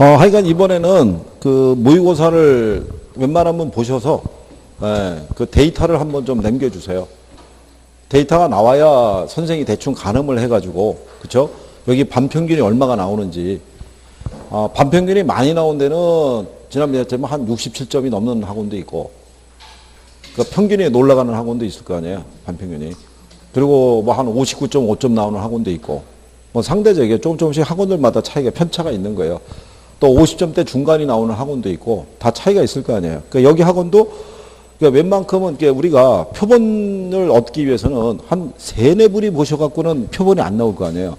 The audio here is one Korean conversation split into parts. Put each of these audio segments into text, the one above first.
하여간 이번에는 그 모의고사를 웬만하면 보셔서 그 데이터를 한번 좀 남겨주세요. 데이터가 나와야 선생이 대충 가늠을 해가지고, 그쵸? 여기 반평균이 얼마가 나오는지. 반평균이 많이 나온 데는 지난번에 했지만 한 67점이 넘는 학원도 있고, 그 평균이 올라가는 학원도 있을 거 아니에요, 반평균이. 그리고 뭐 한 59.5점 나오는 학원도 있고, 뭐 상대적이게 조금씩 학원들마다 차이가, 편차가 있는 거예요. 또 50점대 중간이 나오는 학원도 있고, 다 차이가 있을 거 아니에요. 그러니까 여기 학원도 그러니까 웬만큼은 우리가 표본을 얻기 위해서는 한 3-4분이 보셔갖고는 표본이 안 나올 거 아니에요.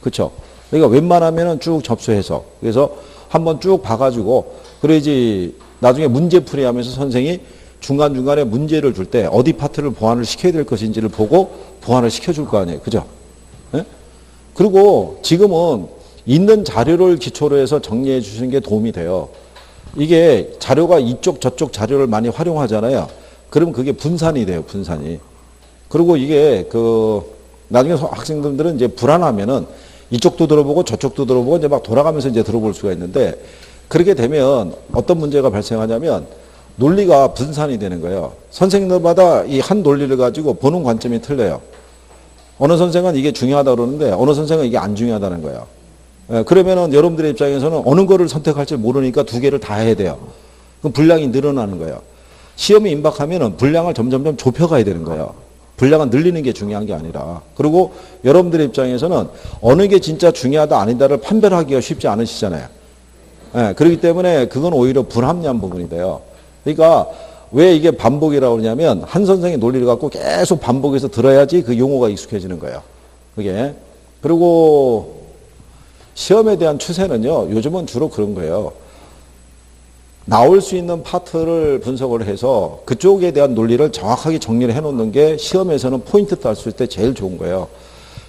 그쵸? 그러니까 웬만하면은 쭉 접수해서, 그래서 한번 쭉 봐가지고, 그래야지 나중에 문제풀이 하면서 선생이 중간중간에 문제를 줄 때 어디 파트를 보완을 시켜야 될 것인지를 보고 보완을 시켜줄 거 아니에요. 그죠? 예? 그리고 지금은 있는 자료를 기초로 해서 정리해 주시는 게 도움이 돼요. 이게 자료가 이쪽 저쪽 자료를 많이 활용하잖아요. 그럼 그게 분산이 돼요, 분산이. 그리고 이게 나중에 학생들은 이제 불안하면은 이쪽도 들어보고 저쪽도 들어보고 이제 막 돌아가면서 이제 들어볼 수가 있는데, 그렇게 되면 어떤 문제가 발생하냐면 논리가 분산이 되는 거예요. 선생님들마다 이 한 논리를 가지고 보는 관점이 틀려요. 어느 선생은 이게 중요하다고 그러는데 어느 선생은 이게 안 중요하다는 거예요. 그러면은 여러분들의 입장에서는 어느 거를 선택할지 모르니까 두 개를 다 해야 돼요. 그럼 분량이 늘어나는 거예요. 시험이 임박하면은 분량을 점점점 좁혀가야 되는 거예요. 분량을 늘리는 게 중요한 게 아니라. 그리고 여러분들의 입장에서는 어느 게 진짜 중요하다 아니다를 판별하기가 쉽지 않으시잖아요. 그렇기 때문에 그건 오히려 불합리한 부분이 돼요. 그러니까 왜 이게 반복이라고 그러냐면 한 선생의 논리를 갖고 계속 반복해서 들어야지 그 용어가 익숙해지는 거예요. 그게. 그리고 시험에 대한 추세는요, 요즘은 주로 그런 거예요. 나올 수 있는 파트를 분석을 해서 그쪽에 대한 논리를 정확하게 정리를 해놓는 게 시험에서는 포인트 딸 수 있을 때 제일 좋은 거예요.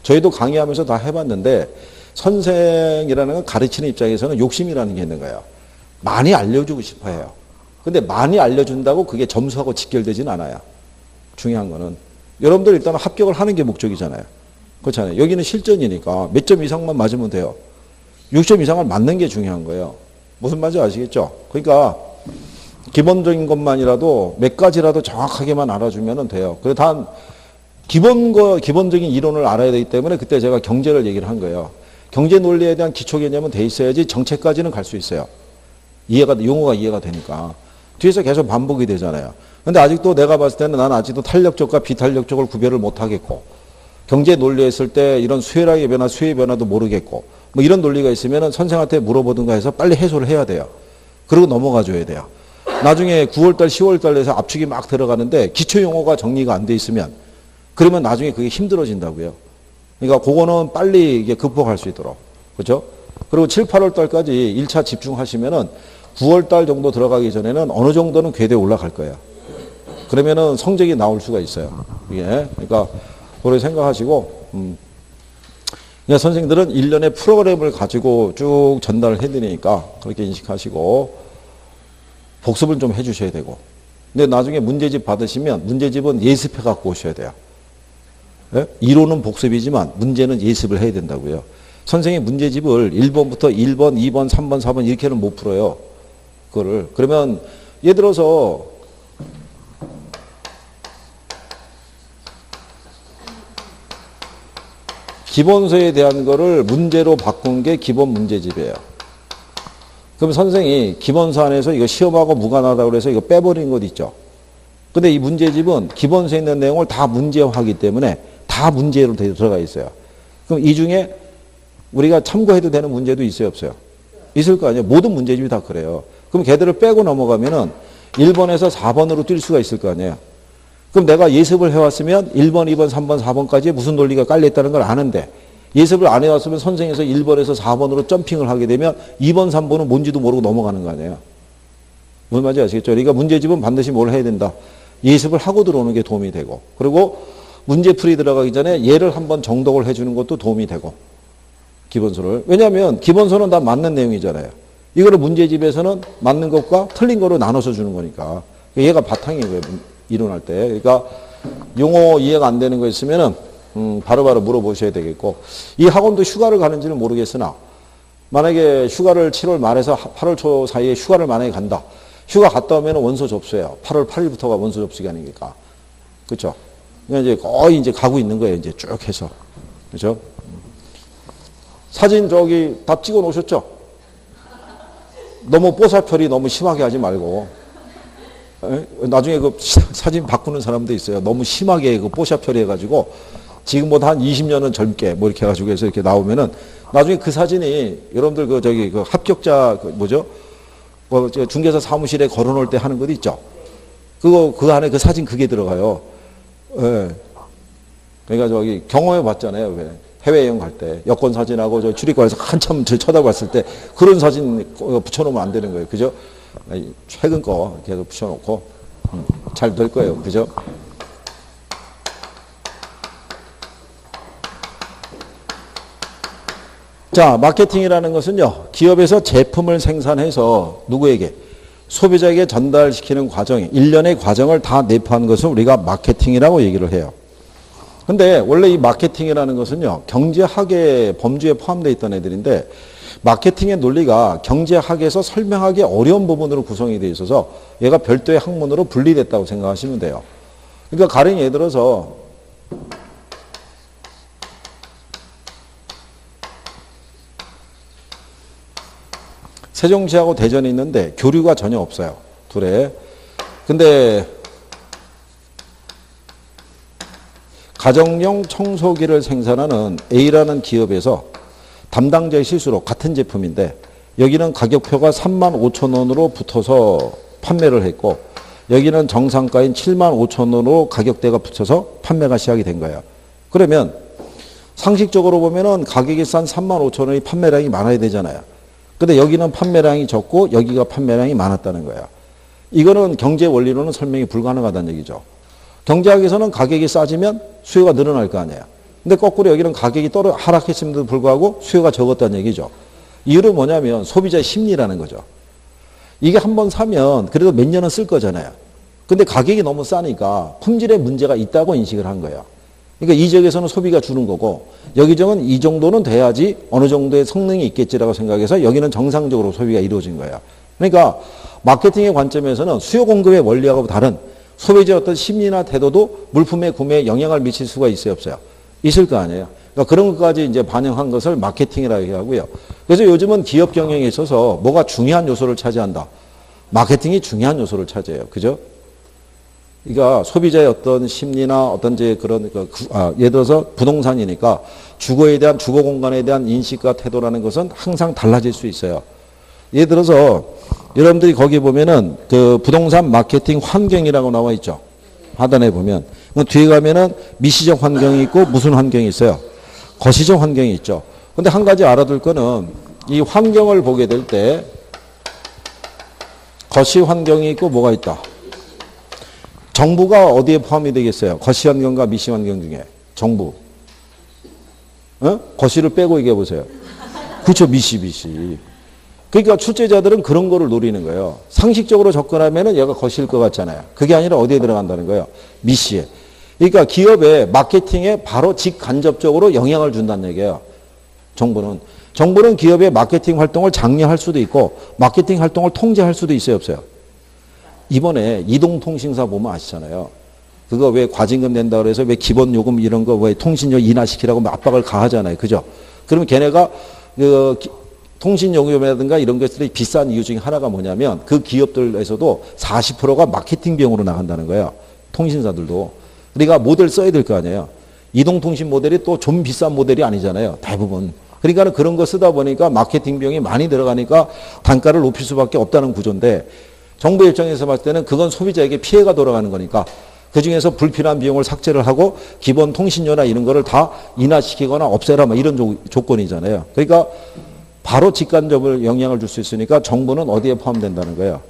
저희도 강의하면서 다 해봤는데 선생이라는 건 가르치는 입장에서는 욕심이라는 게 있는 거예요. 많이 알려주고 싶어 해요. 근데 많이 알려준다고 그게 점수하고 직결되진 않아요. 중요한 거는. 여러분들 일단 합격을 하는 게 목적이잖아요. 그렇잖아요. 여기는 실전이니까 몇 점 이상만 맞으면 돼요. 6점 이상을 맞는 게 중요한 거예요. 무슨 말인지 아시겠죠? 그러니까 기본적인 것만이라도 몇 가지라도 정확하게만 알아주면 돼요. 그래서 단 기본적인 이론을 알아야 되기 때문에 그때 제가 경제를 얘기를 한 거예요. 경제 논리에 대한 기초 개념은 돼 있어야지 정책까지는 갈 수 있어요. 용어가 이해가 되니까. 뒤에서 계속 반복이 되잖아요. 근데 아직도 내가 봤을 때는 난 아직도 탄력적과 비탄력적을 구별을 못 하겠고, 경제 논리 했을 때 이런 수혜량의 변화, 수혜의 변화도 모르겠고, 뭐 이런 논리가 있으면은 선생한테 물어보든가 해서 빨리 해소를 해야 돼요. 그리고 넘어가 줘야 돼요. 나중에 9월달, 10월달 에서 압축이 막 들어가는데 기초 용어가 정리가 안 돼 있으면 그러면 나중에 그게 힘들어진다고요. 그러니까 그거는 빨리 이게 극복할 수 있도록. 그렇죠? 그리고 7, 8월달까지 1차 집중하시면은 9월달 정도 들어가기 전에는 어느 정도는 궤도에 올라갈 거예요. 그러면은 성적이 나올 수가 있어요. 이게. 그러니까 그렇게 생각하시고, 그러니까 선생님들은 1년의 프로그램을 가지고 쭉 전달을 해드리니까 그렇게 인식하시고 복습을 좀 해주셔야 되고. 근데 나중에 문제집 받으시면 문제집은 예습해 갖고 오셔야 돼요. 예? 이론은 복습이지만 문제는 예습을 해야 된다고요. 선생님 문제집을 1번부터 1번, 2번, 3번, 4번 이렇게는 못 풀어요. 그거를. 그러면 예를 들어서 기본서에 대한 거를 문제로 바꾼 게 기본 문제집이에요. 그럼 선생이 기본서 안에서 이거 시험하고 무관하다고 그래서 이거 빼버린 것 있죠. 근데 이 문제집은 기본서에 있는 내용을 다 문제화하기 때문에 다 문제로 들어가 있어요. 그럼 이 중에 우리가 참고해도 되는 문제도 있어요, 없어요? 있을 거 아니에요. 모든 문제집이 다 그래요. 그럼 걔들을 빼고 넘어가면은 1번에서 4번으로 뛸 수가 있을 거 아니에요. 그럼 내가 예습을 해왔으면 1번, 2번, 3번, 4번까지 무슨 논리가 깔려있다는 걸 아는데 예습을 안 해왔으면 선생에서 1번에서 4번으로 점핑을 하게 되면 2번, 3번은 뭔지도 모르고 넘어가는 거 아니에요. 무슨 말인지 아시겠죠? 그러니까 문제집은 반드시 뭘 해야 된다. 예습을 하고 들어오는 게 도움이 되고, 그리고 문제풀이 들어가기 전에 얘를 한번 정독을 해주는 것도 도움이 되고, 기본서를. 왜냐하면 기본서는 다 맞는 내용이잖아요. 이거를 문제집에서는 맞는 것과 틀린 거로 나눠서 주는 거니까. 얘가 바탕이에요, 이론할 때. 그러니까 용어 이해가 안 되는 거 있으면은 바로바로 물어보셔야 되겠고, 이 학원도 휴가를 가는지는 모르겠으나 만약에 휴가를 7월 말에서 8월 초 사이에 휴가를 만약에 간다. 휴가 갔다 오면 원서 접수해요. 8월 8일부터가 원서 접수 기간이니까. 그렇죠? 그러니까 이제 거의 이제 가고 있는 거예요. 이제 쭉 해서. 그렇죠? 사진 저기 다 찍어 놓으셨죠? 너무 뽀사표리 너무 심하게 하지 말고. 나중에 그 사진 바꾸는 사람도 있어요. 너무 심하게 그 뽀샤표리 해가지고 지금보다 한 20년은 젊게 뭐 이렇게 해가지고 해서 이렇게 나오면은 나중에 그 사진이 여러분들 그 저기 그 합격자 그 뭐죠? 뭐 중개사 사무실에 걸어놓을 때 하는 것 있죠? 그거 그 안에 그 사진 그게 들어가요. 예. 그러니까 저기 경험해 봤잖아요. 왜? 해외여행 갈 때 여권 사진하고 저 출입관에서 한참 쳐다봤을 때 그런 사진 붙여놓으면 안 되는 거예요. 그죠? 최근 거 계속 붙여놓고 잘 될 거예요. 그죠? 자, 마케팅이라는 것은요, 기업에서 제품을 생산해서 누구에게? 소비자에게 전달시키는 과정이, 일련의 과정을 다 내포한 것을 우리가 마케팅이라고 얘기를 해요. 근데 원래 이 마케팅이라는 것은요, 경제학의 범주에 포함되어 있던 애들인데, 마케팅의 논리가 경제학에서 설명하기 어려운 부분으로 구성이 되어 있어서 얘가 별도의 학문으로 분리됐다고 생각하시면 돼요. 그러니까 가령 예를 들어서 세종시하고 대전이 있는데 교류가 전혀 없어요. 둘에. 근데 가정용 청소기를 생산하는 A라는 기업에서 담당자의 실수로 같은 제품인데 여기는 가격표가 35,000원으로 붙어서 판매를 했고 여기는 정상가인 75,000원으로 가격대가 붙여서 판매가 시작이 된 거예요. 그러면 상식적으로 보면은 가격이 싼 35,000원이 판매량이 많아야 되잖아요. 근데 여기는 판매량이 적고 여기가 판매량이 많았다는 거예요. 이거는 경제 원리로는 설명이 불가능하다는 얘기죠. 경제학에서는 가격이 싸지면 수요가 늘어날 거 아니에요. 근데 거꾸로 여기는 가격이 하락했음에도 불구하고 수요가 적었다는 얘기죠. 이유는 뭐냐면 소비자의 심리라는 거죠. 이게 한번 사면 그래도 몇 년은 쓸 거잖아요. 근데 가격이 너무 싸니까 품질에 문제가 있다고 인식을 한 거예요. 그러니까 이 지역에서는 소비가 주는 거고 여기 지역은 이 정도는 돼야지 어느 정도의 성능이 있겠지라고 생각해서 여기는 정상적으로 소비가 이루어진 거예요. 그러니까 마케팅의 관점에서는 수요 공급의 원리하고 다른 소비자의 어떤 심리나 태도도 물품의 구매에 영향을 미칠 수가 있어요, 없어요? 있을 거 아니에요. 그러니까 그런 것까지 이제 반영한 것을 마케팅이라고 얘기하고요. 그래서 요즘은 기업 경영에 있어서 뭐가 중요한 요소를 차지한다. 마케팅이 중요한 요소를 차지해요. 그죠? 그러니까 소비자의 어떤 심리나 어떤 이제 그런 예를 들어서 부동산이니까 주거에 대한 주거 공간에 대한 인식과 태도라는 것은 항상 달라질 수 있어요. 예를 들어서 여러분들이 거기 보면은 그 부동산 마케팅 환경이라고 나와 있죠. 하단에 보면 뒤에 가면은 미시적 환경이 있고 무슨 환경이 있어요? 거시적 환경이 있죠. 근데 한 가지 알아둘 거는 이 환경을 보게 될 때 거시 환경이 있고 뭐가 있다? 정부가 어디에 포함이 되겠어요? 거시 환경과 미시 환경 중에 정부. 거시를 빼고 얘기해 보세요. 그렇죠. 미시. 그러니까 출제자들은 그런 거를 노리는 거예요. 상식적으로 접근하면은 얘가 거시일 것 같잖아요. 그게 아니라 어디에 들어간다는 거예요? 미시에. 그러니까 기업의 마케팅에 바로 직간접적으로 영향을 준다는 얘기예요. 정부는 기업의 마케팅 활동을 장려할 수도 있고 마케팅 활동을 통제할 수도 있어요, 없어요? 이번에 이동통신사 보면 아시잖아요. 그거 왜 과징금 낸다 그래서 왜 기본 요금 이런 거 왜 통신료 인하시키라고 압박을 가하잖아요. 그죠? 그러면 걔네가 그 통신요금이라든가 이런 것들이 비싼 이유 중에 하나가 뭐냐면 그 기업들에서도 40%가 마케팅 비용으로 나간다는 거예요. 통신사들도. 그러니까 모델 써야 될 거 아니에요. 이동통신 모델이 또 좀 비싼 모델이 아니잖아요. 대부분. 그러니까 그런 거 쓰다 보니까 마케팅 비용이 많이 들어가니까 단가를 높일 수밖에 없다는 구조인데 정부 입장에서 봤을 때는 그건 소비자에게 피해가 돌아가는 거니까 그중에서 불필요한 비용을 삭제를 하고 기본 통신료나 이런 거를 다 인하시키거나 없애라 뭐 이런 조건이잖아요. 그러니까 바로 직간접을 영향을 줄 수 있으니까 정부는 어디에 포함된다는 거예요?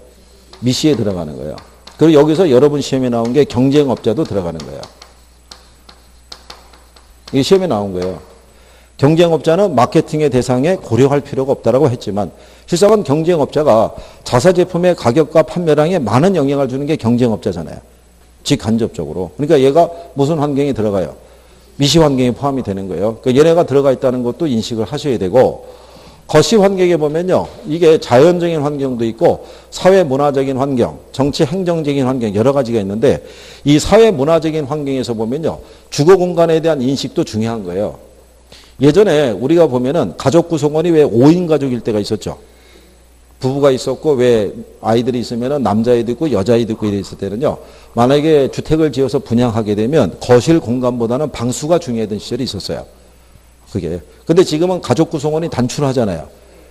미시에 들어가는 거예요. 그리고 여기서 여러분 시험에 나온 게 경쟁업자도 들어가는 거예요. 이게 시험에 나온 거예요. 경쟁업자는 마케팅의 대상에 고려할 필요가 없다라고 했지만 실상은 경쟁업자가 자사 제품의 가격과 판매량에 많은 영향을 주는 게 경쟁업자잖아요. 직간접적으로. 그러니까 얘가 무슨 환경에 들어가요? 미시 환경에 포함이 되는 거예요. 그러니까 얘네가 들어가 있다는 것도 인식을 하셔야 되고 거시 환경에 보면요. 이게 자연적인 환경도 있고 사회 문화적인 환경, 정치 행정적인 환경 여러 가지가 있는데 이 사회 문화적인 환경에서 보면요. 주거 공간에 대한 인식도 중요한 거예요. 예전에 우리가 보면은 가족 구성원이 왜 5인 가족일 때가 있었죠. 부부가 있었고 왜 아이들이 있으면은 남자아이도 있고 여자아이도 있고 이랬을 때는요. 만약에 주택을 지어서 분양하게 되면 거실 공간보다는 방수가 중요했던 시절이 있었어요. 그게. 근데 지금은 가족 구성원이 단출하잖아요.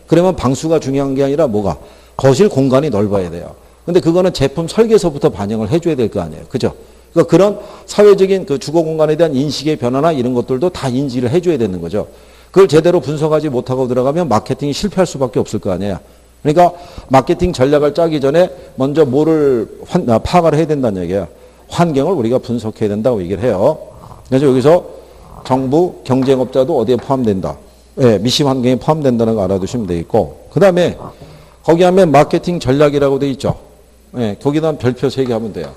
그러면 방수가 중요한 게 아니라 뭐가? 거실 공간이 넓어야 돼요. 근데 그거는 제품 설계서부터 반영을 해줘야 될 거 아니에요. 그죠? 그러니까 그런 사회적인 그 주거 공간에 대한 인식의 변화나 이런 것들도 다 인지를 해줘야 되는 거죠. 그걸 제대로 분석하지 못하고 들어가면 마케팅이 실패할 수밖에 없을 거 아니에요. 그러니까 마케팅 전략을 짜기 전에 먼저 뭐를 파악을 해야 된다는 얘기예요. 환경을 우리가 분석해야 된다고 얘기를 해요. 그래서 여기서 정부, 경쟁업자도 어디에 포함된다. 예, 미시 환경에 포함된다는 거 알아두시면 되겠고. 그 다음에 거기 하면 마케팅 전략이라고 돼 있죠. 예, 거기다 별표 3개 하면 돼요.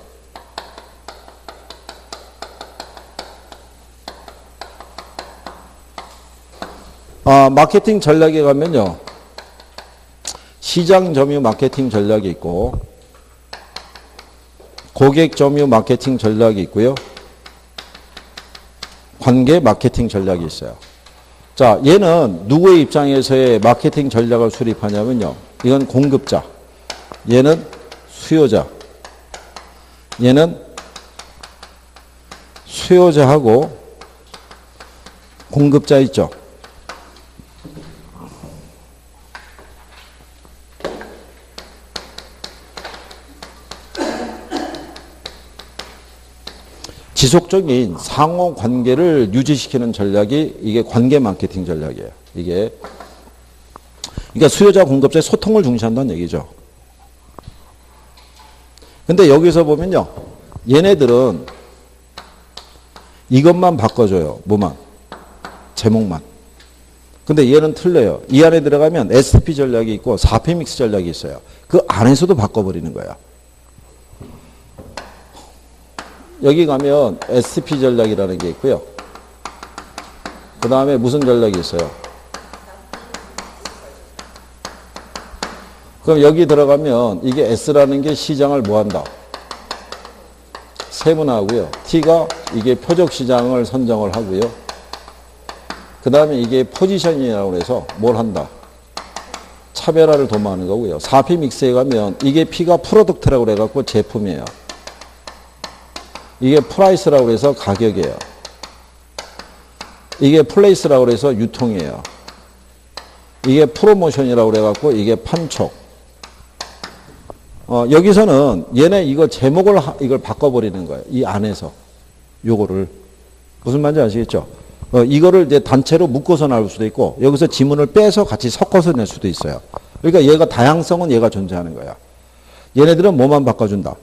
마케팅 전략에 가면요. 시장 점유 마케팅 전략이 있고 고객 점유 마케팅 전략이 있고요. 관계 마케팅 전략이 있어요. 자, 얘는 누구의 입장에서의 마케팅 전략을 수립하냐면요. 이건 공급자, 얘는 수요자, 얘는 수요자하고 공급자 있죠. 지속적인 상호 관계를 유지시키는 전략이 이게 관계 마케팅 전략이에요. 이게 그러니까 수요자 공급자의 소통을 중시한다는 얘기죠. 근데 여기서 보면요. 얘네들은 이것만 바꿔줘요. 뭐만? 제목만. 근데 얘는 틀려요. 이 안에 들어가면 SP 전략이 있고 4P 믹스 전략이 있어요. 그 안에서도 바꿔버리는 거야. 여기 가면 SP 전략이라는 게 있고요. 그 다음에 무슨 전략이 있어요? 그럼 여기 들어가면 이게 S라는 게 시장을 뭐한다? 세분화하고요. T가 이게 표적 시장을 선정을 하고요. 그 다음에 이게 포지셔닝이라고 해서 뭘 한다? 차별화를 도모하는 거고요. 4P 믹스에 가면 이게 P가 프로덕트라고 해갖고 제품이에요. 이게 프라이스라고 해서 가격이에요. 이게 플레이스라고 해서 유통이에요. 이게 프로모션이라고 해갖고 이게 판촉. 여기서는 얘네 이거 제목을 이걸 바꿔버리는 거예요. 이 안에서 요거를 무슨 말인지 아시겠죠? 이거를 이제 단체로 묶어서 나올 수도 있고 여기서 지문을 빼서 같이 섞어서 낼 수도 있어요. 그러니까 얘가 다양성은 얘가 존재하는 거야. 얘네들은 뭐만 바꿔준다?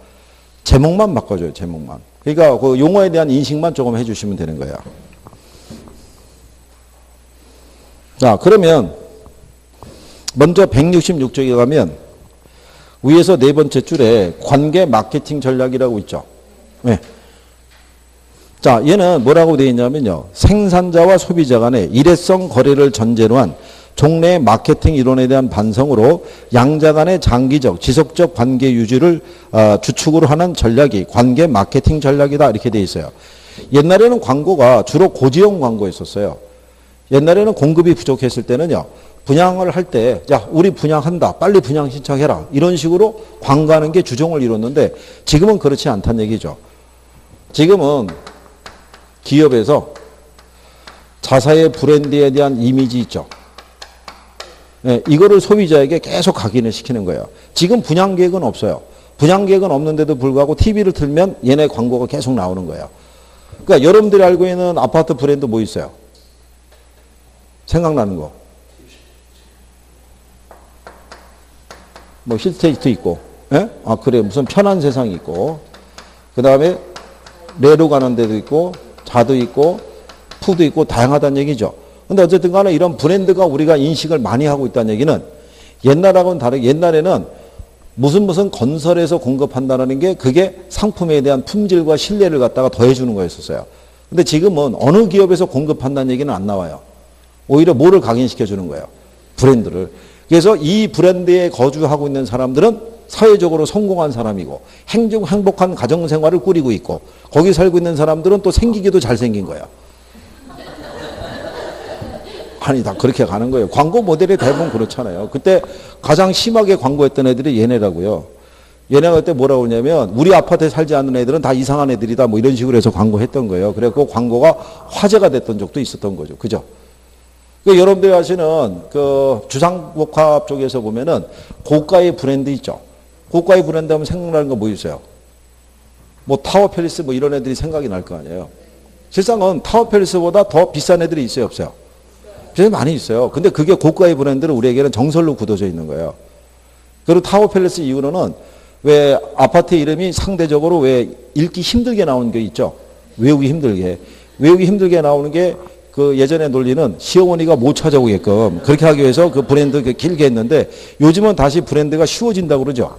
제목만 바꿔줘요. 제목만. 그러니까 그 용어에 대한 인식만 조금 해주시면 되는 거야. 자, 그러면 먼저 166쪽에 가면 위에서 네 번째 줄에 관계 마케팅 전략이라고 있죠. 네. 자, 얘는 뭐라고 되어 있냐면요. 생산자와 소비자 간의 일회성 거래를 전제로 한 종래의 마케팅 이론에 대한 반성으로 양자 간의 장기적, 지속적 관계 유지를 주축으로 하는 전략이 관계 마케팅 전략이다. 이렇게 되어 있어요. 옛날에는 광고가 주로 고지형 광고였었어요. 옛날에는 공급이 부족했을 때는요. 분양을 할 때, 야, 우리 분양한다. 빨리 분양 신청해라. 이런 식으로 광고하는 게 주종을 이뤘는데 지금은 그렇지 않다는 얘기죠. 지금은 기업에서 자사의 브랜드에 대한 이미지 있죠. 네, 이거를 소비자에게 계속 각인을 시키는 거예요. 지금 분양 계획은 없어요. 분양 계획은 없는데도 불구하고 TV를 틀면 얘네 광고가 계속 나오는 거예요. 그러니까 여러분들이 알고 있는 아파트 브랜드 뭐 있어요? 생각나는 거. 뭐 힐스테이트 있고, 예? 아 그래 무슨 편한 세상이 있고, 그 다음에 레로 가는 데도 있고, 자도 있고, 푸도 있고 다양하다는 얘기죠. 근데 어쨌든 간에 이런 브랜드가 우리가 인식을 많이 하고 있다는 얘기는 옛날하고는 다르게 옛날에는 무슨 건설에서 공급한다는 게 그게 상품에 대한 품질과 신뢰를 갖다가 더해주는 거였었어요. 근데 지금은 어느 기업에서 공급한다는 얘기는 안 나와요. 오히려 뭐를 각인시켜 주는 거예요? 브랜드를. 그래서 이 브랜드에 거주하고 있는 사람들은 사회적으로 성공한 사람이고 행복한 가정생활을 꾸리고 있고 거기 살고 있는 사람들은 또 생기기도 잘생긴 거야. 아니 다 그렇게 가는 거예요. 광고 모델이 대부분 그렇잖아요. 그때 가장 심하게 광고했던 애들이 얘네라고요. 얘네가 그때 뭐라고 그러냐면 우리 아파트에 살지 않는 애들은 다 이상한 애들이다 뭐 이런 식으로 해서 광고했던 거예요. 그래서 광고가 화제가 됐던 적도 있었던 거죠. 그죠? 그 여러분들이 아시는 그 주상복합 쪽에서 보면은 고가의 브랜드 있죠. 고가의 브랜드 하면 생각나는 거 뭐 있어요? 뭐 타워 팰리스 뭐 이런 애들이 생각이 날 거 아니에요. 실상은 타워 팰리스보다 더 비싼 애들이 있어요, 없어요? 비싼 많이 있어요. 근데 그게 고가의 브랜드는 우리에게는 정설로 굳어져 있는 거예요. 그리고 타워 팰리스 이유로는 왜 아파트 이름이 상대적으로 왜 읽기 힘들게 나오는 게 있죠. 외우기 힘들게 나오는 게 그 예전의 논리는 시어머니가 못 찾아오게끔 그렇게 하기 위해서 그 브랜드 길게 했는데 요즘은 다시 브랜드가 쉬워진다고 그러죠.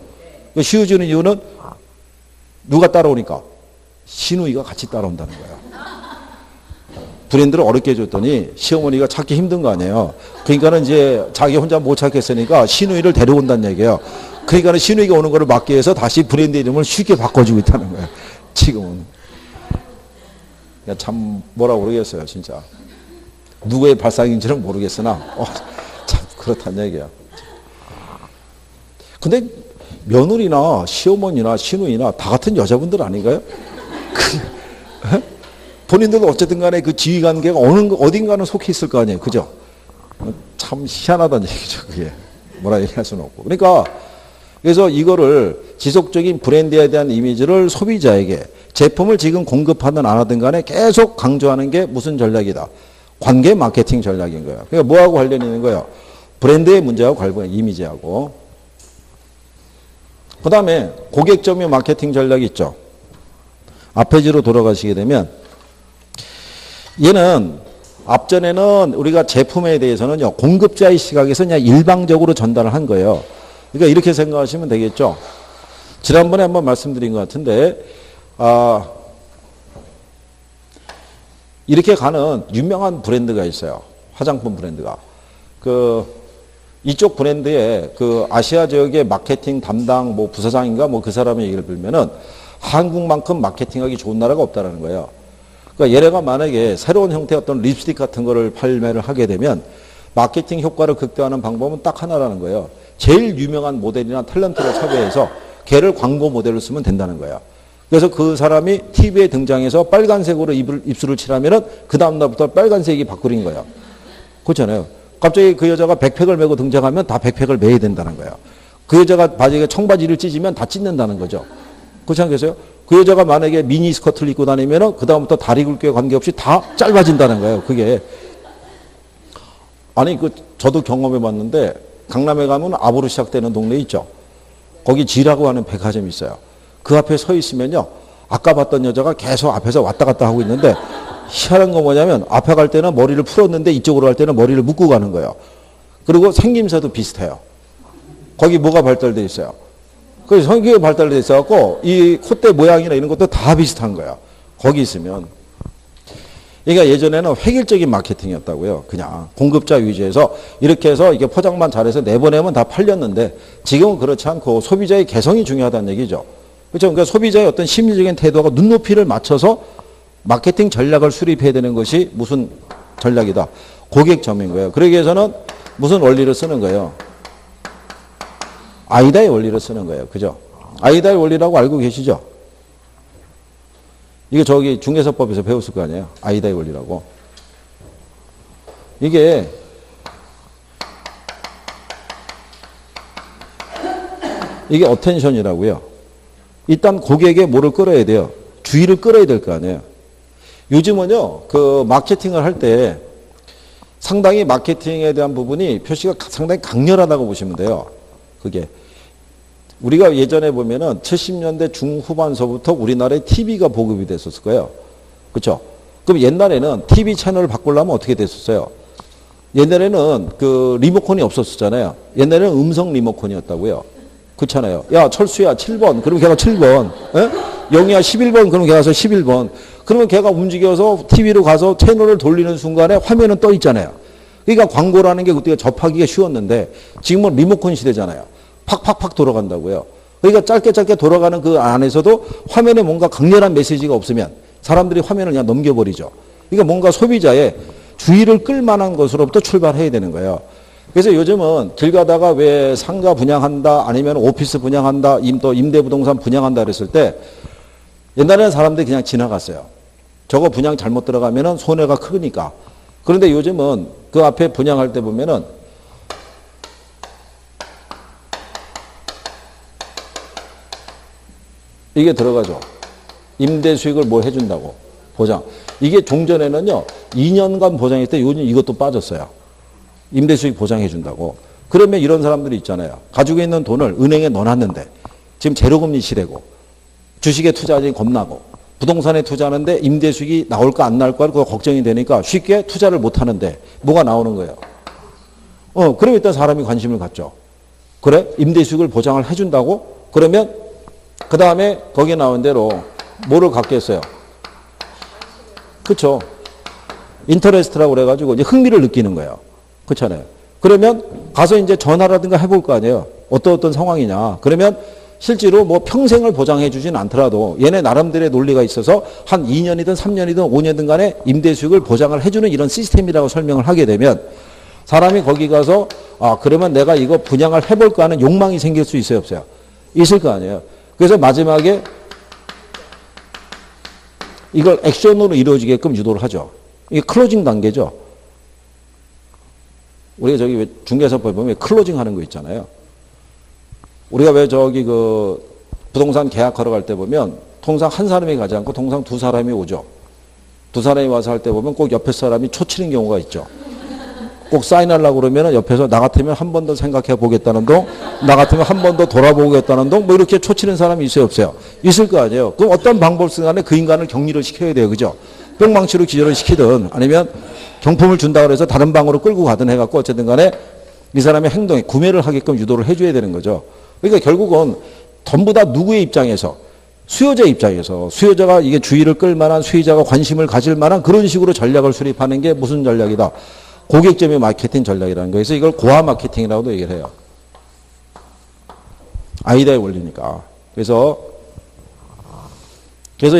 그 쉬워지는 이유는 누가 따라오니까 시누이가 같이 따라온다는 거예요. 브랜드를 어렵게 해줬더니 시어머니가 찾기 힘든 거 아니에요. 그러니까는 이제 자기 혼자 못 찾겠으니까 시누이를 데려온다는 얘기예요. 그러니까는 시누이가 오는 거를 막기 위해서 다시 브랜드 이름을 쉽게 바꿔주고 있다는 거예요. 지금은. 참 뭐라고 모르겠어요, 진짜. 누구의 발상인지는 모르겠으나 참 그렇다는 얘기야. 근데 며느리나 시어머니나 시누이나 다 같은 여자분들 아닌가요? 본인들도 어쨌든 간에 그 지위관계가 어딘가는 속해 있을 거 아니에요. 그죠? 참 희한하다는 얘기죠. 그게. 뭐라 얘기할 수는 없고. 그러니까 그래서 이거를 지속적인 브랜드에 대한 이미지를 소비자에게 제품을 지금 공급하든 안 하든 간에 계속 강조하는 게 무슨 전략이다. 관계 마케팅 전략인 거예요. 그러니까 뭐하고 관련이 있는 거예요? 브랜드의 문제하고 관련 이미지하고. 그 다음에 고객 점유 마케팅 전략이 있죠. 앞페이지로 돌아가시게 되면 얘는 앞전에는 우리가 제품에 대해서는요, 공급자의 시각에서 그냥 일방적으로 전달을 한 거예요. 그러니까 이렇게 생각하시면 되겠죠. 지난번에 한번 말씀드린 것 같은데, 이렇게 가는 유명한 브랜드가 있어요. 화장품 브랜드가. 이쪽 브랜드의 아시아 지역의 마케팅 담당 뭐 부사장인가 뭐 그 사람의 얘기를 들면은 한국만큼 마케팅하기 좋은 나라가 없다라는 거예요. 그러니까 얘네가 만약에 새로운 형태의 어떤 립스틱 같은 거를 판매를 하게 되면 마케팅 효과를 극대화하는 방법은 딱 하나라는 거예요. 제일 유명한 모델이나 탤런트를 섭외해서 걔를 광고 모델로 쓰면 된다는 거예요. 그래서 그 사람이 TV에 등장해서 빨간색으로 입술을 칠하면은 그 다음날부터 빨간색이 바꾸는 거예요. 그렇잖아요. 갑자기 그 여자가 백팩을 메고 등장하면 다 백팩을 매야 된다는 거예요. 그 여자가 바지에 청바지를 찢으면 다 찢는다는 거죠. 그렇지 않겠어요? 그 여자가 만약에 미니 스커트를 입고 다니면은 그 다음부터 다리 굵기에 관계없이 다 짧아진다는 거예요. 그게. 아니, 저도 경험해 봤는데 강남에 가면 압으로 시작되는 동네 있죠. 거기 G라고 하는 백화점이 있어요. 그 앞에 서 있으면요. 아까 봤던 여자가 계속 앞에서 왔다 갔다 하고 있는데 희한한 거 뭐냐면 앞에 갈 때는 머리를 풀었는데 이쪽으로 갈 때는 머리를 묶고 가는 거예요. 그리고 생김새도 비슷해요. 거기 뭐가 발달돼 있어요. 그래서 성격이 발달돼 있어갖고 이 콧대 모양이나 이런 것도 다 비슷한 거예요. 거기 있으면. 그러니까 예전에는 획일적인 마케팅이었다고요. 그냥 공급자 위주에서 이렇게 해서 이게 포장만 잘해서 내보내면 다 팔렸는데 지금은 그렇지 않고 소비자의 개성이 중요하다는 얘기죠. 그렇죠? 그러니까 소비자의 어떤 심리적인 태도가 눈높이를 맞춰서 마케팅 전략을 수립해야 되는 것이 무슨 전략이다. 고객 점인 거예요. 그러기 위해서는 무슨 원리를 쓰는 거예요. 아이다의 원리를 쓰는 거예요. 그죠? 아이다의 원리라고 알고 계시죠? 이게 저기 중개사법에서 배웠을 거 아니에요. 아이다의 원리라고. 이게 어텐션이라고요. 일단 고객의 뭐를 끌어야 돼요? 주의를 끌어야 될 거 아니에요. 요즘은요, 마케팅을 할 때 상당히 마케팅에 대한 부분이 표시가 상당히 강렬하다고 보시면 돼요. 그게. 우리가 예전에 보면은 70년대 중후반서부터 우리나라에 TV가 보급이 됐었을 거예요. 그렇죠? 그럼 옛날에는 TV 채널을 바꾸려면 어떻게 됐었어요? 옛날에는 리모컨이 없었잖아요. 옛날에는 음성 리모컨이었다고요. 그렇잖아요. 야, 철수야, 7번. 그러면 걔가 7번. 에? 영희야, 11번. 그러면 걔가 가서 11번. 그러면 걔가 움직여서 TV로 가서 채널을 돌리는 순간에 화면은 떠 있잖아요. 그러니까 광고라는 게 그때 접하기가 쉬웠는데 지금은 리모컨 시대잖아요. 팍팍팍 돌아간다고요. 그러니까 짧게 돌아가는 그 안에서도 화면에 뭔가 강렬한 메시지가 없으면 사람들이 화면을 그냥 넘겨버리죠. 그러니까 뭔가 소비자의 주의를 끌만한 것으로부터 출발해야 되는 거예요. 그래서 요즘은 길 가다가 왜 상가 분양한다 아니면 오피스 분양한다 또 임대부동산 분양한다 그랬을 때 옛날에는 사람들이 그냥 지나갔어요. 저거 분양 잘못 들어가면 손해가 크니까. 그런데 요즘은 그 앞에 분양할 때 보면은 이게 들어가죠. 임대 수익을 뭐 해준다고. 보장. 이게 종전에는요, 2년간 보장했을 때 요즘 이것도 빠졌어요. 임대 수익 보장해준다고. 그러면 이런 사람들이 있잖아요. 가지고 있는 돈을 은행에 넣어놨는데 지금 제로금리 시대고 주식에 투자하기 겁나고 부동산에 투자하는데 임대 수익이 나올까 안 나올까 그거 걱정이 되니까 쉽게 투자를 못 하는데 뭐가 나오는 거예요. 그럼 일단 사람이 관심을 갖죠. 그래? 임대 수익을 보장을 해준다고? 그러면 그 다음에 거기에 나온 대로 뭐를 갖겠어요? 그렇죠. 인터레스트라고 그래가지고 이제 흥미를 느끼는 거예요. 그렇잖아요. 그러면 가서 이제 전화라든가 해볼 거 아니에요. 어떤 상황이냐. 그러면 실제로 뭐 평생을 보장해 주진 않더라도 얘네 나름대로의 논리가 있어서 한 2년이든 3년이든 5년이든 간에 임대 수익을 보장을 해주는 이런 시스템이라고 설명을 하게 되면 사람이 거기 가서 그러면 내가 이거 분양을 해볼까 하는 욕망이 생길 수 있어요, 없어요? 있을 거 아니에요. 그래서 마지막에 이걸 액션으로 이루어지게끔 유도를 하죠. 이게 클로징 단계죠. 우리가 저기 왜 중개사법에 보면 클로징 하는 거 있잖아요. 우리가 왜 저기 그 부동산 계약하러 갈 때 보면 통상 한 사람이 가지 않고 통상 두 사람이 오죠. 두 사람이 와서 할 때 보면 꼭 옆에 사람이 초치는 경우가 있죠. 꼭 사인하려고 그러면 옆에서 나 같으면 한 번 더 생각해 보겠다는 동, 나 같으면 한 번 더 돌아보겠다는 동, 뭐 이렇게 초치는 사람이 있어요, 없어요? 있을 거 아니에요. 그럼 어떤 방법 쓰간에 그 인간을 격리를 시켜야 돼요, 그죠? 뿅망치로 기절을 시키든 아니면 경품을 준다 그래서 다른 방으로 끌고 가든 해갖고 어쨌든 간에 이 사람의 행동에 구매를 하게끔 유도를 해줘야 되는 거죠. 그러니까 결국은 전부 다 누구의 입장에서 수요자 입장에서 수요자가 이게 주의를 끌만한 수요자가 관심을 가질 만한 그런 식으로 전략을 수립하는 게 무슨 전략이다? 고객점의 마케팅 전략이라는 거에서 이걸 고화 마케팅이라고도 얘기를 해요. 아이디어의 원리니까. 그래서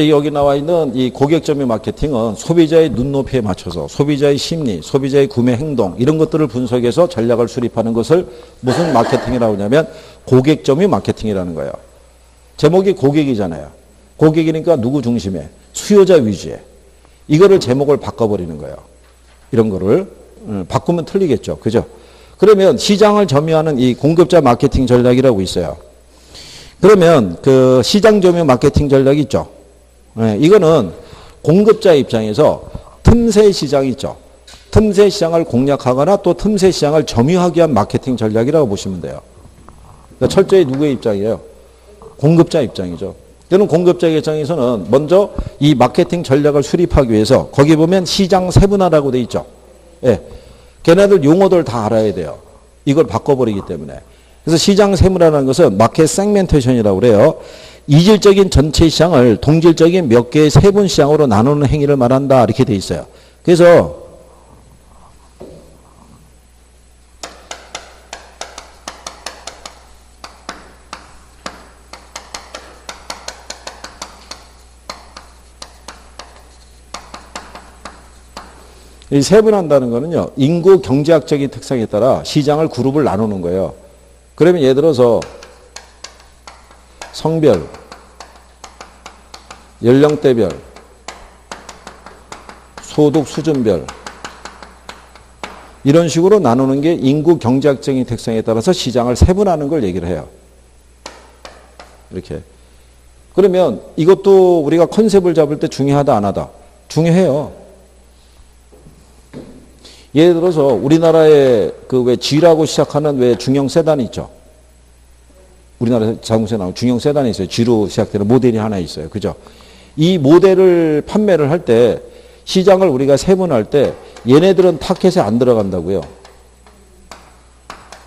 여기 나와 있는 이 고객점의 마케팅은 소비자의 눈높이에 맞춰서 소비자의 심리, 소비자의 구매 행동 이런 것들을 분석해서 전략을 수립하는 것을 무슨 마케팅이라고 하냐면 고객점의 마케팅이라는 거예요. 제목이 고객이잖아요. 고객이니까 누구 중심에? 수요자 위주에. 이거를 제목을 바꿔버리는 거예요. 이런 거를 바꾸면 틀리겠죠. 그죠? 그러면 시장을 점유하는 이 공급자 마케팅 전략이라고 있어요. 그러면 그 시장 점유 마케팅 전략이 있죠. 이거는 공급자 입장에서 틈새 시장 있죠. 틈새 시장을 공략하거나 또 틈새 시장을 점유하기 위한 마케팅 전략이라고 보시면 돼요. 그러니까 철저히 누구의 입장이에요? 공급자 입장이죠. 저는 공급자 입장에서는 먼저 이 마케팅 전략을 수립하기 위해서 거기 보면 시장 세분화라고 돼 있죠. 예. 걔네들 용어들 다 알아야 돼요. 이걸 바꿔버리기 때문에. 그래서 시장 세분화라는 것은 마켓 세그멘테이션이라고 그래요. 이질적인 전체 시장을 동질적인 몇 개의 세분 시장으로 나누는 행위를 말한다. 이렇게 돼 있어요. 그래서 이 세분한다는 거는요, 인구 경제학적인 특성에 따라 시장을 그룹을 나누는 거예요. 그러면 예를 들어서 성별, 연령대별, 소득 수준별 이런 식으로 나누는 게 인구 경제학적인 특성에 따라서 시장을 세분하는 걸 얘기를 해요. 이렇게. 그러면 이것도 우리가 컨셉을 잡을 때 중요하다 안 하다? 중요해요. 예를 들어서 우리나라에 그 왜 G라고 시작하는 왜 중형 세단이 있죠. 우리나라 자동차에 나오는 중형 세단이 있어요. G로 시작되는 모델이 하나 있어요. 그죠? 이 모델을 판매를 할 때 시장을 우리가 세분할 때 얘네들은 타켓에 안 들어간다고요.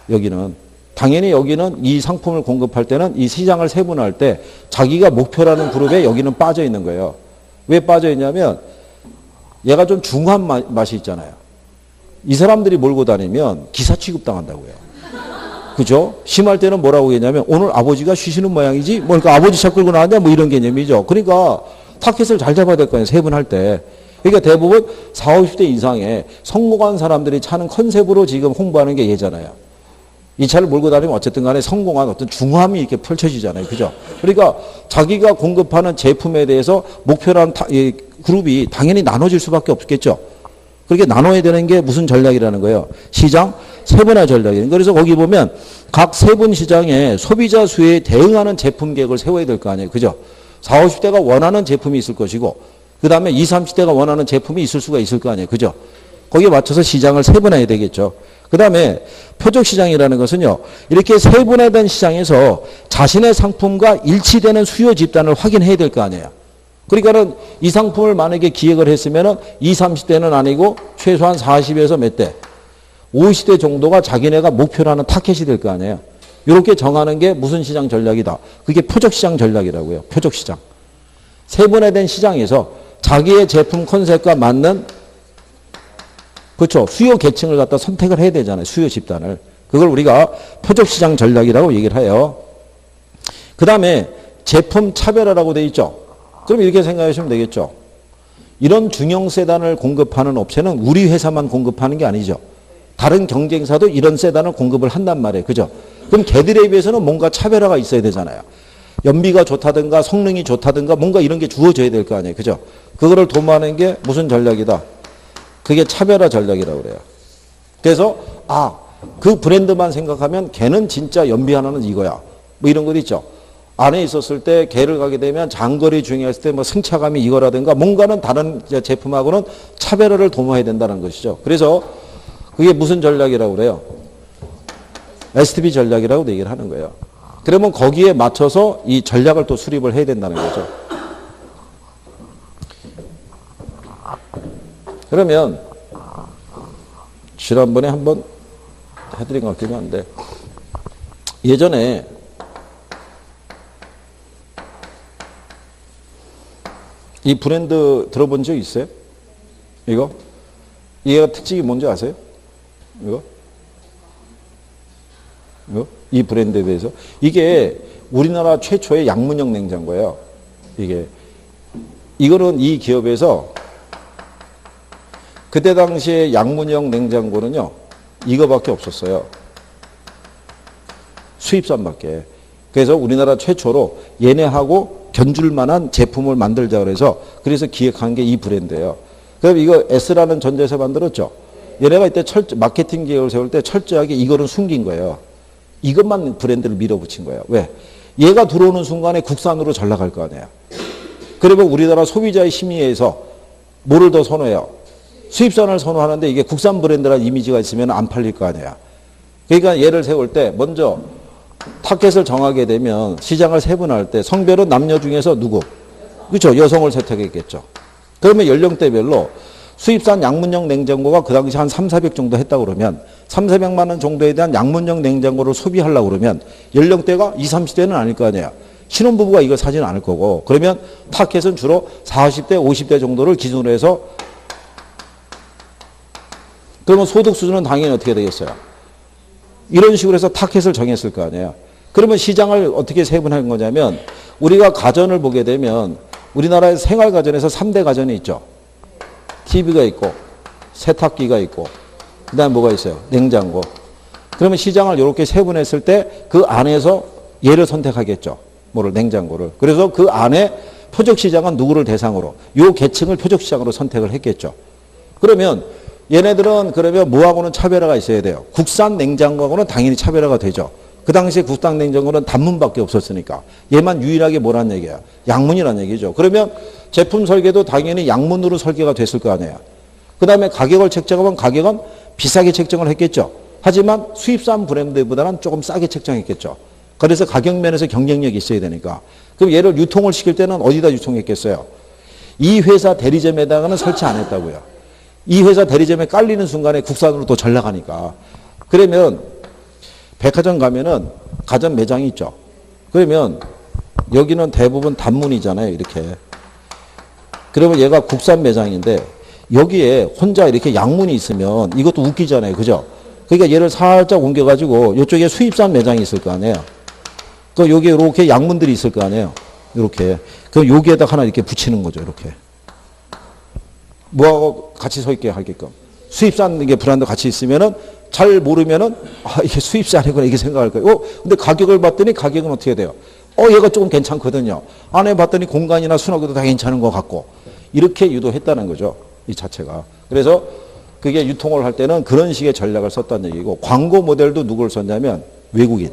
여기는. 당연히 여기는 이 상품을 공급할 때는 이 시장을 세분할 때 자기가 목표라는 그룹에 여기는 빠져 있는 거예요. 왜 빠져 있냐면 얘가 좀 중후한 맛이 있잖아요. 이 사람들이 몰고 다니면 기사 취급당한다고요. 그죠? 심할 때는 뭐라고 했냐면 오늘 아버지가 쉬시는 모양이지? 뭐 그러니까 아버지 차 끌고 나왔냐? 뭐 이런 개념이죠. 그러니까 타켓을 잘 잡아야 될 거 아니에요. 세분할 때. 그러니까 대부분 40, 50대 이상의 성공한 사람들이 차는 컨셉으로 지금 홍보하는 게 얘잖아요. 이 차를 몰고 다니면 어쨌든 간에 성공한 어떤 중함이 이렇게 펼쳐지잖아요. 그죠? 그러니까 자기가 공급하는 제품에 대해서 목표라는 그룹이 당연히 나눠질 수밖에 없겠죠. 그렇게 나눠야 되는 게 무슨 전략이라는 거예요? 시장 세분화 전략이에요. 그래서 거기 보면 각 세분 시장의 소비자 수에 대응하는 제품 계획을 세워야 될 거 아니에요. 그죠? 40, 50대가 원하는 제품이 있을 것이고 그 다음에 20, 30대가 원하는 제품이 있을 수가 있을 거 아니에요. 그죠? 거기에 맞춰서 시장을 세분화해야 되겠죠. 그 다음에 표적시장이라는 것은요. 이렇게 세분화된 시장에서 자신의 상품과 일치되는 수요 집단을 확인해야 될 거 아니에요. 그러니까는 이 상품을 만약에 기획을 했으면은 20, 30대는 아니고 최소한 40에서 몇 대, 50대 정도가 자기네가 목표로 하는 타켓이 될 거 아니에요. 이렇게 정하는 게 무슨 시장 전략이다. 그게 표적시장 전략이라고요. 표적시장. 세분화된 시장에서 자기의 제품 컨셉과 맞는 그렇죠. 수요 계층을 갖다 선택을 해야 되잖아요. 수요 집단을. 그걸 우리가 표적시장 전략이라고 얘기를 해요. 그 다음에 제품 차별화라고 돼 있죠. 그럼 이렇게 생각하시면 되겠죠. 이런 중형 세단을 공급하는 업체는 우리 회사만 공급하는 게 아니죠. 다른 경쟁사도 이런 세단을 공급을 한단 말이에요. 그죠? 그럼 걔들에 비해서는 뭔가 차별화가 있어야 되잖아요. 연비가 좋다든가 성능이 좋다든가 뭔가 이런 게 주어져야 될 거 아니에요. 그죠? 그거를 도모하는 게 무슨 전략이다? 그게 차별화 전략이라고 그래요. 그래서 그 브랜드만 생각하면 걔는 진짜 연비 하나는 이거야. 뭐 이런 것 있죠. 안에 있었을 때 걔를 가게 되면 장거리 주행했을 때 뭐 승차감이 이거라든가 뭔가는 다른 제품하고는 차별화를 도모해야 된다는 것이죠. 그래서 그게 무슨 전략이라고 그래요? STB 전략이라고 얘기를 하는 거예요. 그러면 거기에 맞춰서 이 전략을 또 수립을 해야 된다는 거죠. 그러면 지난번에 한번 해드린 것 같긴 한데 예전에 이 브랜드 들어본 적 있어요? 이거? 얘가 특징이 뭔지 아세요? 이거? 이 브랜드에 대해서. 이게 우리나라 최초의 양문형 냉장고예요. 이거는 이 기업에서 그때 당시에 양문형 냉장고는요, 이거밖에 없었어요. 수입산밖에. 그래서 우리나라 최초로 얘네하고 견줄 만한 제품을 만들자 그래서 기획한 게 이 브랜드예요. 그럼 이거 S라는 전자에서 만들었죠. 얘네가 이때 마케팅 계획을 세울 때 철저하게 이거는 숨긴 거예요. 이것만 브랜드를 밀어붙인 거예요. 왜? 얘가 들어오는 순간에 국산으로 잘 나갈 거 아니에요. 그러면 우리나라 소비자의 심의에서 뭐를 더 선호해요? 수입산을 선호하는데 이게 국산 브랜드라는 이미지가 있으면 안 팔릴 거 아니에요. 그러니까 얘를 세울 때 먼저 타켓을 정하게 되면 시장을 세분할 때 성별은 남녀 중에서 누구? 그렇죠. 여성을 선택했겠죠. 그러면 연령대별로 수입산 양문형 냉장고가 그 당시 한 3, 400 정도 했다고 그러면 3, 400만 원 정도에 대한 양문형 냉장고를 소비하려고 그러면 연령대가 20, 30대는 아닐 거 아니에요. 신혼부부가 이걸 사지는 않을 거고 그러면 타켓은 주로 40대, 50대 정도를 기준으로 해서 그러면 소득 수준은 당연히 어떻게 되겠어요? 이런 식으로 해서 타켓을 정했을 거 아니에요. 그러면 시장을 어떻게 세분한 거냐면 우리가 가전을 보게 되면 우리나라의 생활가전에서 3대 가전이 있죠. TV가 있고 세탁기가 있고 그 다음에 뭐가 있어요? 냉장고. 그러면 시장을 이렇게 세분했을 때 그 안에서 얘를 선택하겠죠. 뭐를? 냉장고를. 그래서 그 안에 표적시장은 누구를 대상으로 요 계층을 표적시장으로 선택을 했겠죠. 그러면 얘네들은 그러면 뭐하고는 차별화가 있어야 돼요. 국산 냉장고하고는 당연히 차별화가 되죠. 그 당시에 국산 냉장고는 단문밖에 없었으니까 얘만 유일하게 뭐란 얘기야? 양문이란 얘기죠. 그러면 제품 설계도 당연히 양문으로 설계가 됐을 거 아니에요. 그 다음에 가격을 책정하면 가격은 비싸게 책정을 했겠죠. 하지만 수입산 브랜드보다는 조금 싸게 책정했겠죠. 그래서 가격 면에서 경쟁력이 있어야 되니까. 그럼 얘를 유통을 시킬 때는 어디다 유통했겠어요? 이 회사 대리점에다가는 설치 안 했다고요. 이 회사 대리점에 깔리는 순간에 국산으로 또 잘 나가니까. 그러면 백화점 가면은 가전 매장이 있죠. 그러면 여기는 대부분 단문이잖아요. 이렇게. 그러면 얘가 국산 매장인데 여기에 혼자 이렇게 양문이 있으면 이것도 웃기잖아요. 그죠? 그러니까 얘를 살짝 옮겨가지고 이쪽에 수입산 매장이 있을 거 아니에요. 그 여기에 이렇게 양문들이 있을 거 아니에요. 이렇게. 그럼 여기에다 하나 이렇게 붙이는 거죠. 이렇게. 뭐하고 같이 서 있게 하게끔. 수입산 이게 브랜드 같이 있으면은 잘 모르면은 아, 이게 수입산이구나 이렇게 생각할 거예요. 근데 가격을 봤더니 가격은 어떻게 돼요? 얘가 조금 괜찮거든요. 안에 봤더니 공간이나 수납도 다 괜찮은 것 같고. 이렇게 유도했다는 거죠. 이 자체가. 그래서 그게 유통을 할 때는 그런 식의 전략을 썼다는 얘기고, 광고 모델도 누굴 썼냐면 외국인.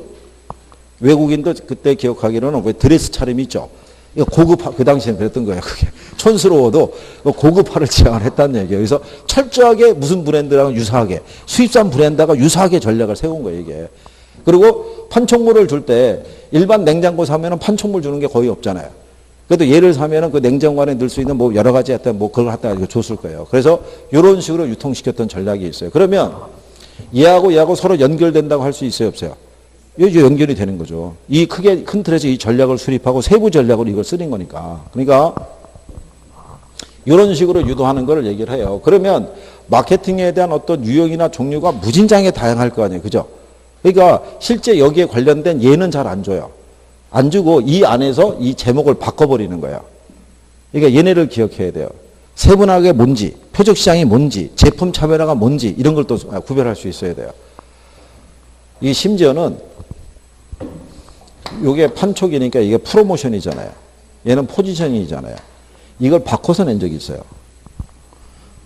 외국인도 그때 기억하기로는 왜 드레스 차림이 있죠. 이거 고급화, 그 당시에는 그랬던 거예요. 그게 촌스러워도 고급화를 지향을 했다는 얘기예요. 그래서 철저하게 무슨 브랜드랑 유사하게, 수입산 브랜드가 유사하게 전략을 세운 거예요, 이게. 그리고 판촉물을 줄 때 일반 냉장고 사면은 판촉물 주는 게 거의 없잖아요. 그래도 얘를 사면은 그 냉장고 안에 넣을 수 있는 뭐 여러 가지 했던 뭐 그걸 갖다가 줬을 거예요. 그래서 이런 식으로 유통시켰던 전략이 있어요. 그러면 얘하고 서로 연결된다고 할 수 있어요, 없어요? 이게 연결이 되는 거죠. 이 크게 큰 틀에서 이 전략을 수립하고 세부 전략으로 이걸 쓰는 거니까. 그러니까 이런 식으로 유도하는 걸 얘기를 해요. 그러면 마케팅에 대한 어떤 유형이나 종류가 무진장에 다양할 거 아니에요. 그죠? 그러니까 실제 여기에 관련된 예는 잘 안 줘요. 안 주고 이 안에서 이 제목을 바꿔버리는 거예요. 그러니까 얘네를 기억해야 돼요. 세분화가 뭔지, 표적시장이 뭔지, 제품 차별화가 뭔지 이런 걸 또 구별할 수 있어야 돼요. 이 심지어는 이게 판촉이니까 이게 프로모션이잖아요. 얘는 포지셔닝이잖아요. 이걸 바꿔서 낸 적이 있어요.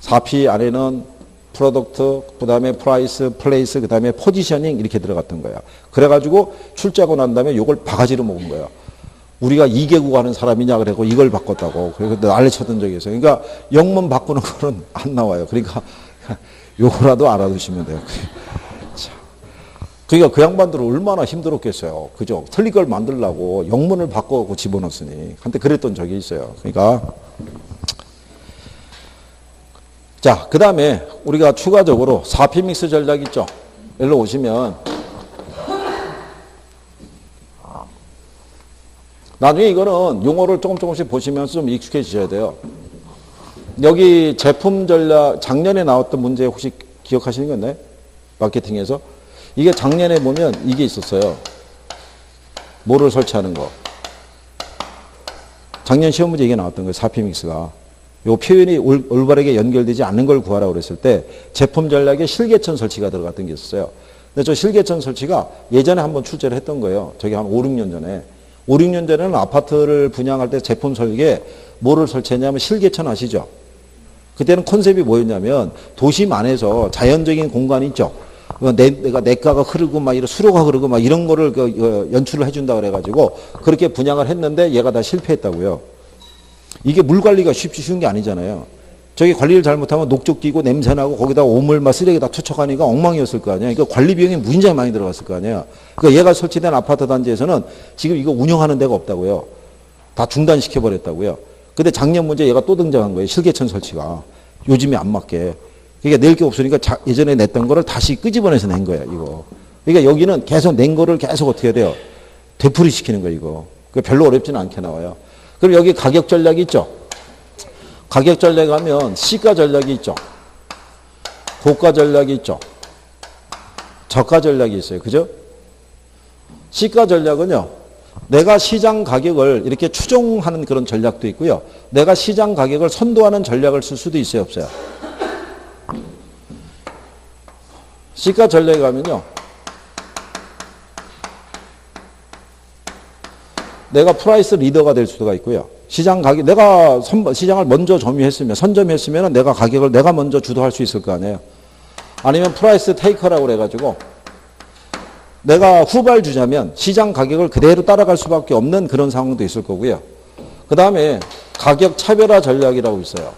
4P 안에는 프로덕트, 그 다음에 프라이스, 플레이스, 그 다음에 포지셔닝 이렇게 들어갔던 거야. 그래가지고 출제하고 난 다음에 이걸 바가지로 먹은 거예요. 우리가 2개국 하는 사람이냐 그래고 이걸 바꿨다고. 그래서 난리 쳤던 적이 있어요. 그러니까 영문 바꾸는 거는 안 나와요. 그러니까 요거라도 알아두시면 돼요. 그러니까 그 양반들은 얼마나 힘들었겠어요. 그죠? 틀린 걸 만들려고 영문을 바꿔고 집어넣었으니. 한때 그랬던 적이 있어요. 그러니까. 자, 그 다음에 우리가 추가적으로 4P 믹스 전략 있죠? 일로 오시면. 나중에 이거는 용어를 조금씩 보시면서 좀 익숙해지셔야 돼요. 여기 제품 전략, 작년에 나왔던 문제 혹시 기억하시는 거 있나요? 마케팅에서. 이게 작년에 보면 이게 있었어요. 뭐를 설치하는 거. 작년 시험 문제 이게 나왔던 거예요. 4P 믹스가. 요 표현이 올바르게 연결되지 않는 걸 구하라고 그랬을 때 제품 전략에 실개천 설치가 들어갔던 게 있었어요. 근데 저 실개천 설치가 예전에 한번 출제를 했던 거예요. 저기 한 5, 6년 전에. 5, 6년 전에는 아파트를 분양할 때 제품 설계에 뭐를 설치했냐면 실개천 아시죠? 그때는 컨셉이 뭐였냐면 도심 안에서 자연적인 공간이 있죠. 내가 내과가 흐르고 막 이런 수로가 흐르고 막 이런 거를 연출을 해준다 그래가지고 그렇게 분양을 했는데 얘가 다 실패했다고요. 이게 물 관리가 쉬운 게 아니잖아요. 저기 관리를 잘못하면 녹조 끼고 냄새나고 거기다 오물 막 쓰레기 다 투척하니까 엉망이었을 거 아니에요. 그러니까 관리 비용이 무진장히 많이 들어갔을 거 아니에요. 그러니까 얘가 설치된 아파트 단지에서는 지금 이거 운영하는 데가 없다고요. 다 중단시켜버렸다고요. 근데 작년 문제 얘가 또 등장한 거예요. 실개천 설치가. 요즘에 안 맞게. 그러니까 낼 게 없으니까 예전에 냈던 거를 다시 끄집어내서 낸 거야, 이거. 그러니까 여기는 계속 낸 거를 계속 어떻게 해야 돼요? 되풀이 시키는 거예요, 이거. 별로 어렵지는 않게 나와요. 그럼 여기 가격 전략이 있죠? 가격 전략 하면 시가 전략이 있죠? 고가 전략이 있죠? 저가 전략이 있어요. 그죠? 시가 전략은요, 내가 시장 가격을 이렇게 추종하는 그런 전략도 있고요. 내가 시장 가격을 선도하는 전략을 쓸 수도 있어요, 없어요? 시가 전략에 가면요. 내가 프라이스 리더가 될 수가 있고요. 시장 가격, 내가 시장을 먼저 점유했으면, 선점했으면 내가 가격을 내가 먼저 주도할 수 있을 거 아니에요. 아니면 프라이스 테이커라고 그래가지고 내가 후발주자면 시장 가격을 그대로 따라갈 수밖에 없는 그런 상황도 있을 거고요. 그 다음에 가격 차별화 전략이라고 있어요.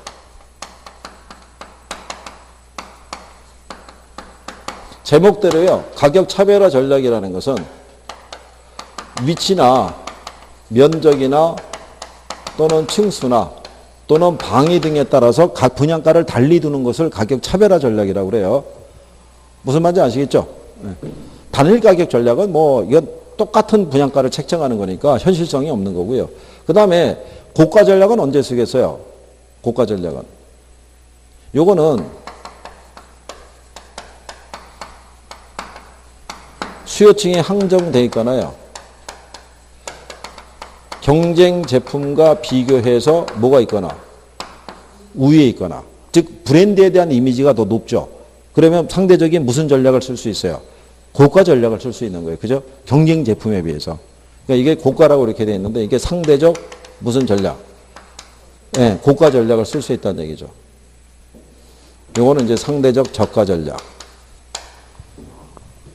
제목대로요. 가격 차별화 전략이라는 것은 위치나 면적이나 또는 층수나 또는 방위 등에 따라서 각 분양가를 달리 두는 것을 가격 차별화 전략이라고 그래요. 무슨 말인지 아시겠죠? 단일 가격 전략은 뭐 이건 똑같은 분양가를 책정하는 거니까 현실성이 없는 거고요. 그 다음에 고가 전략은 언제 쓰겠어요? 고가 전략은. 요거는 수요층이 항정돼 있거나요. 경쟁 제품과 비교해서 뭐가 있거나 우위에 있거나, 즉 브랜드에 대한 이미지가 더 높죠. 그러면 상대적인 무슨 전략을 쓸 수 있어요? 고가 전략을 쓸 수 있는 거예요. 그죠? 경쟁 제품에 비해서. 그러니까 이게 고가라고 이렇게 되어 있는데 이게 상대적 무슨 전략? 네, 고가 전략을 쓸 수 있다는 얘기죠. 요거는 이제 상대적 저가 전략.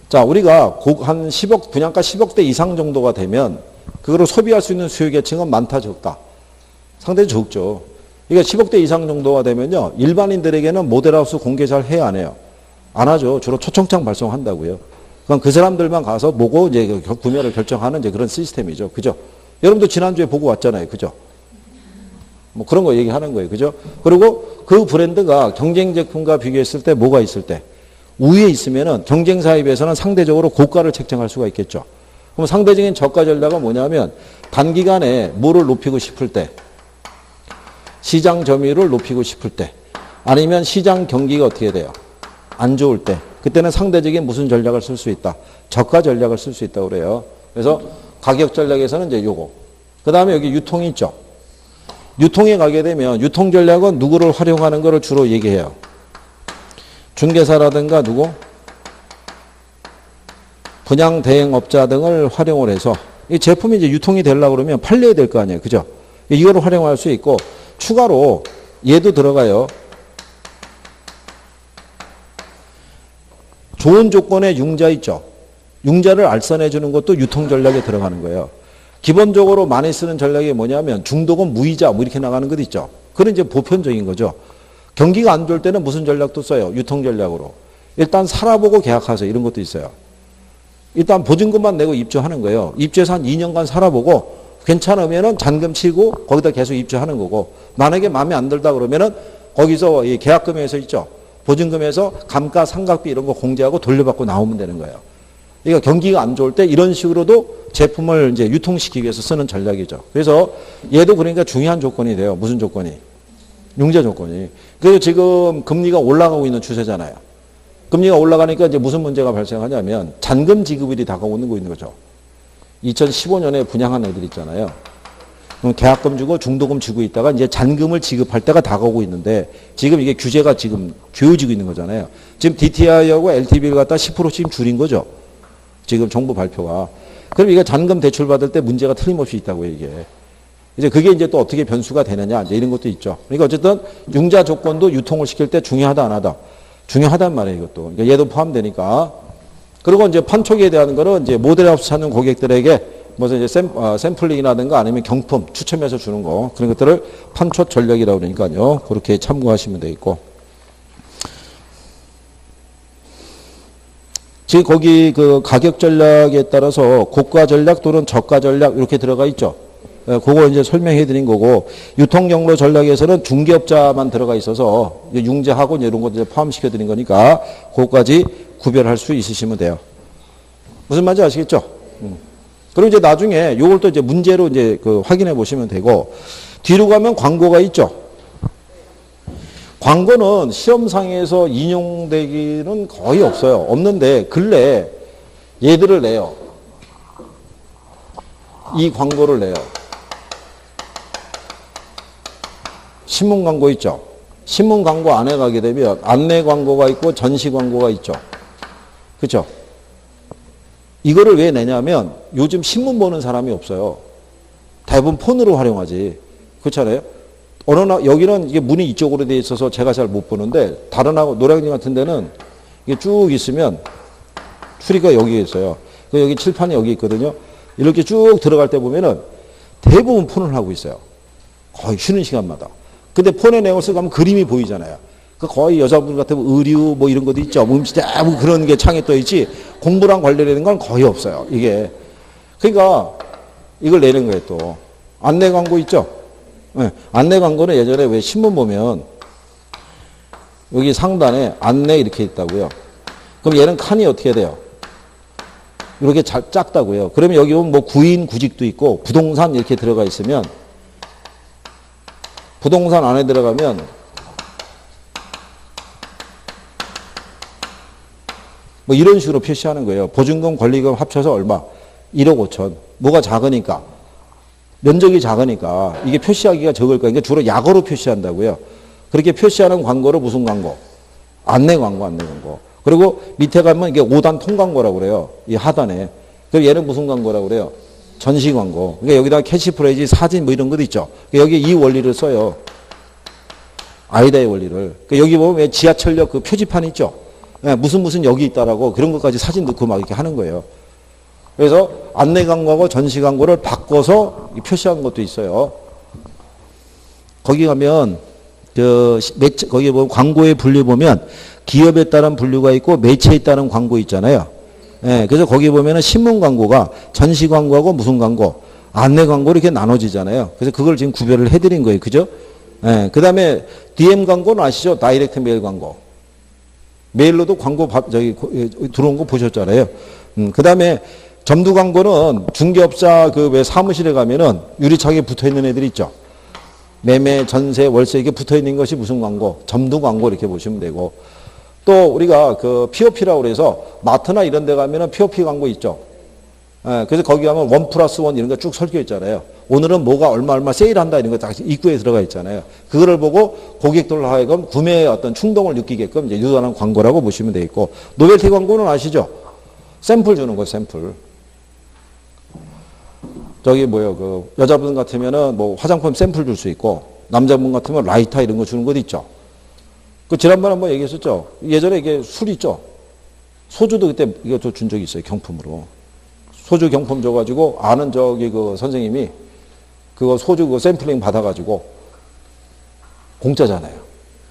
자, 우리가 한 10억, 분양가 10억대 이상 정도가 되면 그거를 소비할 수 있는 수요 계층은 많다, 적다? 상당히 적죠. 그러니까 10억대 이상 정도가 되면요, 일반인들에게는 모델하우스 공개 잘 해야 안 해요? 안 하죠. 주로 초청장 발송한다고요. 그럼 그 사람들만 가서 보고 이제 구매를 결정하는 이제 그런 시스템이죠. 그죠? 여러분도 지난주에 보고 왔잖아요. 그죠? 뭐 그런 거 얘기하는 거예요. 그죠? 그리고 그 브랜드가 경쟁 제품과 비교했을 때 뭐가 있을 때 우위에 있으면은 경쟁사에 비해서는 상대적으로 고가를 책정할 수가 있겠죠. 그럼 상대적인 저가 전략은 뭐냐면 단기간에 뭐를 높이고 싶을 때, 시장 점유율을 높이고 싶을 때, 아니면 시장 경기가 어떻게 돼요? 안 좋을 때, 그때는 상대적인 무슨 전략을 쓸 수 있다? 저가 전략을 쓸 수 있다고 그래요. 그래서 가격 전략에서는 이제 요거. 그 다음에 여기 유통이 있죠. 유통에 가게 되면 유통 전략은 누구를 활용하는 거를 주로 얘기해요. 중개사라든가 누구? 분양 대행업자 등을 활용을 해서 이 제품이 이제 유통이 되려고 그러면 팔려야 될 거 아니에요. 그죠? 이거를 활용할 수 있고 추가로 얘도 들어가요. 좋은 조건의 융자 있죠. 융자를 알선해 주는 것도 유통 전략에 들어가는 거예요. 기본적으로 많이 쓰는 전략이 뭐냐면 중도금 무이자 뭐 이렇게 나가는 것 있죠. 그건 이제 보편적인 거죠. 경기가 안 좋을 때는 무슨 전략도 써요? 유통 전략으로. 일단 살아보고 계약하세요. 이런 것도 있어요. 일단 보증금만 내고 입주하는 거예요. 입주해서 한 2년간 살아보고 괜찮으면은 잔금 치고 거기다 계속 입주하는 거고, 만약에 마음에 안 들다 그러면은 거기서 이 계약금에서 있죠. 보증금에서 감가, 상각비 이런 거 공제하고 돌려받고 나오면 되는 거예요. 그러니까 경기가 안 좋을 때 이런 식으로도 제품을 이제 유통시키기 위해서 쓰는 전략이죠. 그래서 얘도 그러니까 중요한 조건이 돼요. 무슨 조건이? 융자 조건이. 그래서 지금 금리가 올라가고 있는 추세잖아요. 금리가 올라가니까 이제 무슨 문제가 발생하냐면 잔금 지급일이 다가오는 거 있는 거죠. 2015년에 분양한 애들 있잖아요. 그럼 계약금 주고 중도금 주고 있다가 이제 잔금을 지급할 때가 다가오고 있는데 지금 이게 규제가 지금 교여지고 있는 거잖아요. 지금 DTI하고 LTV를 갖다 10%씩 줄인 거죠. 지금 정부 발표가. 그럼 이게 잔금 대출 받을 때 문제가 틀림없이 있다고요, 이게. 이제 그게 이제 또 어떻게 변수가 되느냐, 이제 이런 것도 있죠. 그러니까 어쨌든 융자 조건도 유통을 시킬 때 중요하다, 안 하다? 중요하단 말이에요, 이것도. 그러니까 얘도 포함되니까. 그리고 이제 판촉에 대한 거는 이제 모델하우스 찾는 고객들에게 무슨 이제 샘플링이라든가 아니면 경품 추첨해서 주는 거, 그런 것들을 판촉 전략이라고 그러니까요. 그렇게 참고하시면 되겠고. 지금 거기 그 가격 전략에 따라서 고가 전략 또는 저가 전략 이렇게 들어가 있죠. 그거 이제 설명해 드린 거고, 유통 경로 전략에서는 중개업자만 들어가 있어서 융자하고 이런 것들 포함시켜 드린 거니까 그거까지 구별할 수 있으시면 돼요. 무슨 말인지 아시겠죠? 그리고 이제 나중에 요걸 또 이제 문제로 이제 그 확인해 보시면 되고, 뒤로 가면 광고가 있죠. 광고는 시험상에서 인용되기는 거의 없어요. 없는데 근래 얘들을 내요. 이 광고를 내요. 신문 광고 있죠. 신문 광고 안에 가게 되면 안내 광고가 있고 전시 광고가 있죠. 그렇죠? 이거를 왜 내냐면 요즘 신문 보는 사람이 없어요. 대부분 폰으로 활용하지. 그렇잖아요? 여기는 이게 문이 이쪽으로 돼 있어서 제가 잘 못 보는데, 다른 노량진 같은 데는 이게 쭉 있으면 출입구가 여기에 있어요. 여기 칠판이 여기 있거든요. 이렇게 쭉 들어갈 때 보면은 대부분 폰을 하고 있어요. 거의 쉬는 시간마다. 근데 폰에 내용을 쓰고 가면 그림이 보이잖아요. 그 거의 여자분 같으면 의류 뭐 이런 것도 있죠. 음식 뭐 그런 게 창에 떠 있지, 공부랑 관련된 건 거의 없어요. 이게. 그러니까 이걸 내는 거예요, 또. 안내 광고 있죠? 네. 안내 광고는 예전에 왜 신문 보면 여기 상단에 안내 이렇게 있다고요. 그럼 얘는 칸이 어떻게 돼요? 이렇게 작다고요. 그러면 여기 보면 뭐 구인 구직도 있고 부동산 이렇게 들어가 있으면, 부동산 안에 들어가면 뭐 이런 식으로 표시하는 거예요. 보증금, 권리금 합쳐서 얼마? 1억 5천. 뭐가 작으니까. 면적이 작으니까 이게 표시하기가 적을 거니까 주로 약어로 표시한다고요. 그렇게 표시하는 광고를 무슨 광고? 안내 광고, 안내 광고. 그리고 밑에 가면 이게 5단 통광고라고 그래요. 이 하단에. 그리고 얘는 무슨 광고라고 그래요? 전시 광고. 그러니까 여기다가 캐치프레이즈, 사진 뭐 이런 것도 있죠. 그러니까 여기 이 원리를 써요. 아이다의 원리를. 그러니까 여기 보면 왜 지하철역 그 표지판 있죠. 네, 무슨 여기 있다라고 그런 것까지 사진 넣고 막 이렇게 하는 거예요. 그래서 안내 광고하고 전시 광고를 바꿔서 표시한 것도 있어요. 거기 가면 거기 보면 광고의 분류 보면 기업에 따른 분류가 있고 매체에 따른 광고 있잖아요. 예, 그래서 거기 보면은 신문 광고가 전시 광고하고 무슨 광고, 안내 광고 이렇게 나눠지잖아요. 그래서 그걸 지금 구별을 해드린 거예요. 그죠? 예, 그 다음에 DM 광고는 아시죠? 다이렉트 메일 광고. 메일로도 광고 들어온 거 보셨잖아요. 그 다음에 점두 광고는 중개업자 그 왜 사무실에 가면은 유리창에 붙어 있는 애들 있죠. 매매, 전세, 월세 이렇게 붙어 있는 것이 무슨 광고? 점두 광고 이렇게 보시면 되고. 또 우리가 그 POP라고 그래서 마트나 이런 데 가면은 POP 광고 있죠. 예, 그래서 거기 가면 1+1 이런 거 쭉 설교 있잖아요. 오늘은 뭐가 얼마 세일한다 이런 거 딱 입구에 들어가 있잖아요. 그거를 보고 고객들로 하여금 구매의 어떤 충동을 느끼게끔 이제 유도하는 광고라고 보시면 되겠고. 노벨티 광고는 아시죠? 샘플 주는 거, 샘플. 저기 그 여자분 같으면은 뭐 화장품 샘플 줄 수 있고 남자분 같으면 라이터 이런 거 주는 것도 있죠. 그 지난번에 한번 얘기했었죠. 예전에 이게 술 있죠. 소주도 그때 이거 준 적이 있어요. 경품으로. 소주 경품 줘가지고 아는 저기 그 선생님이 그거 소주 그 샘플링 받아가지고 공짜잖아요.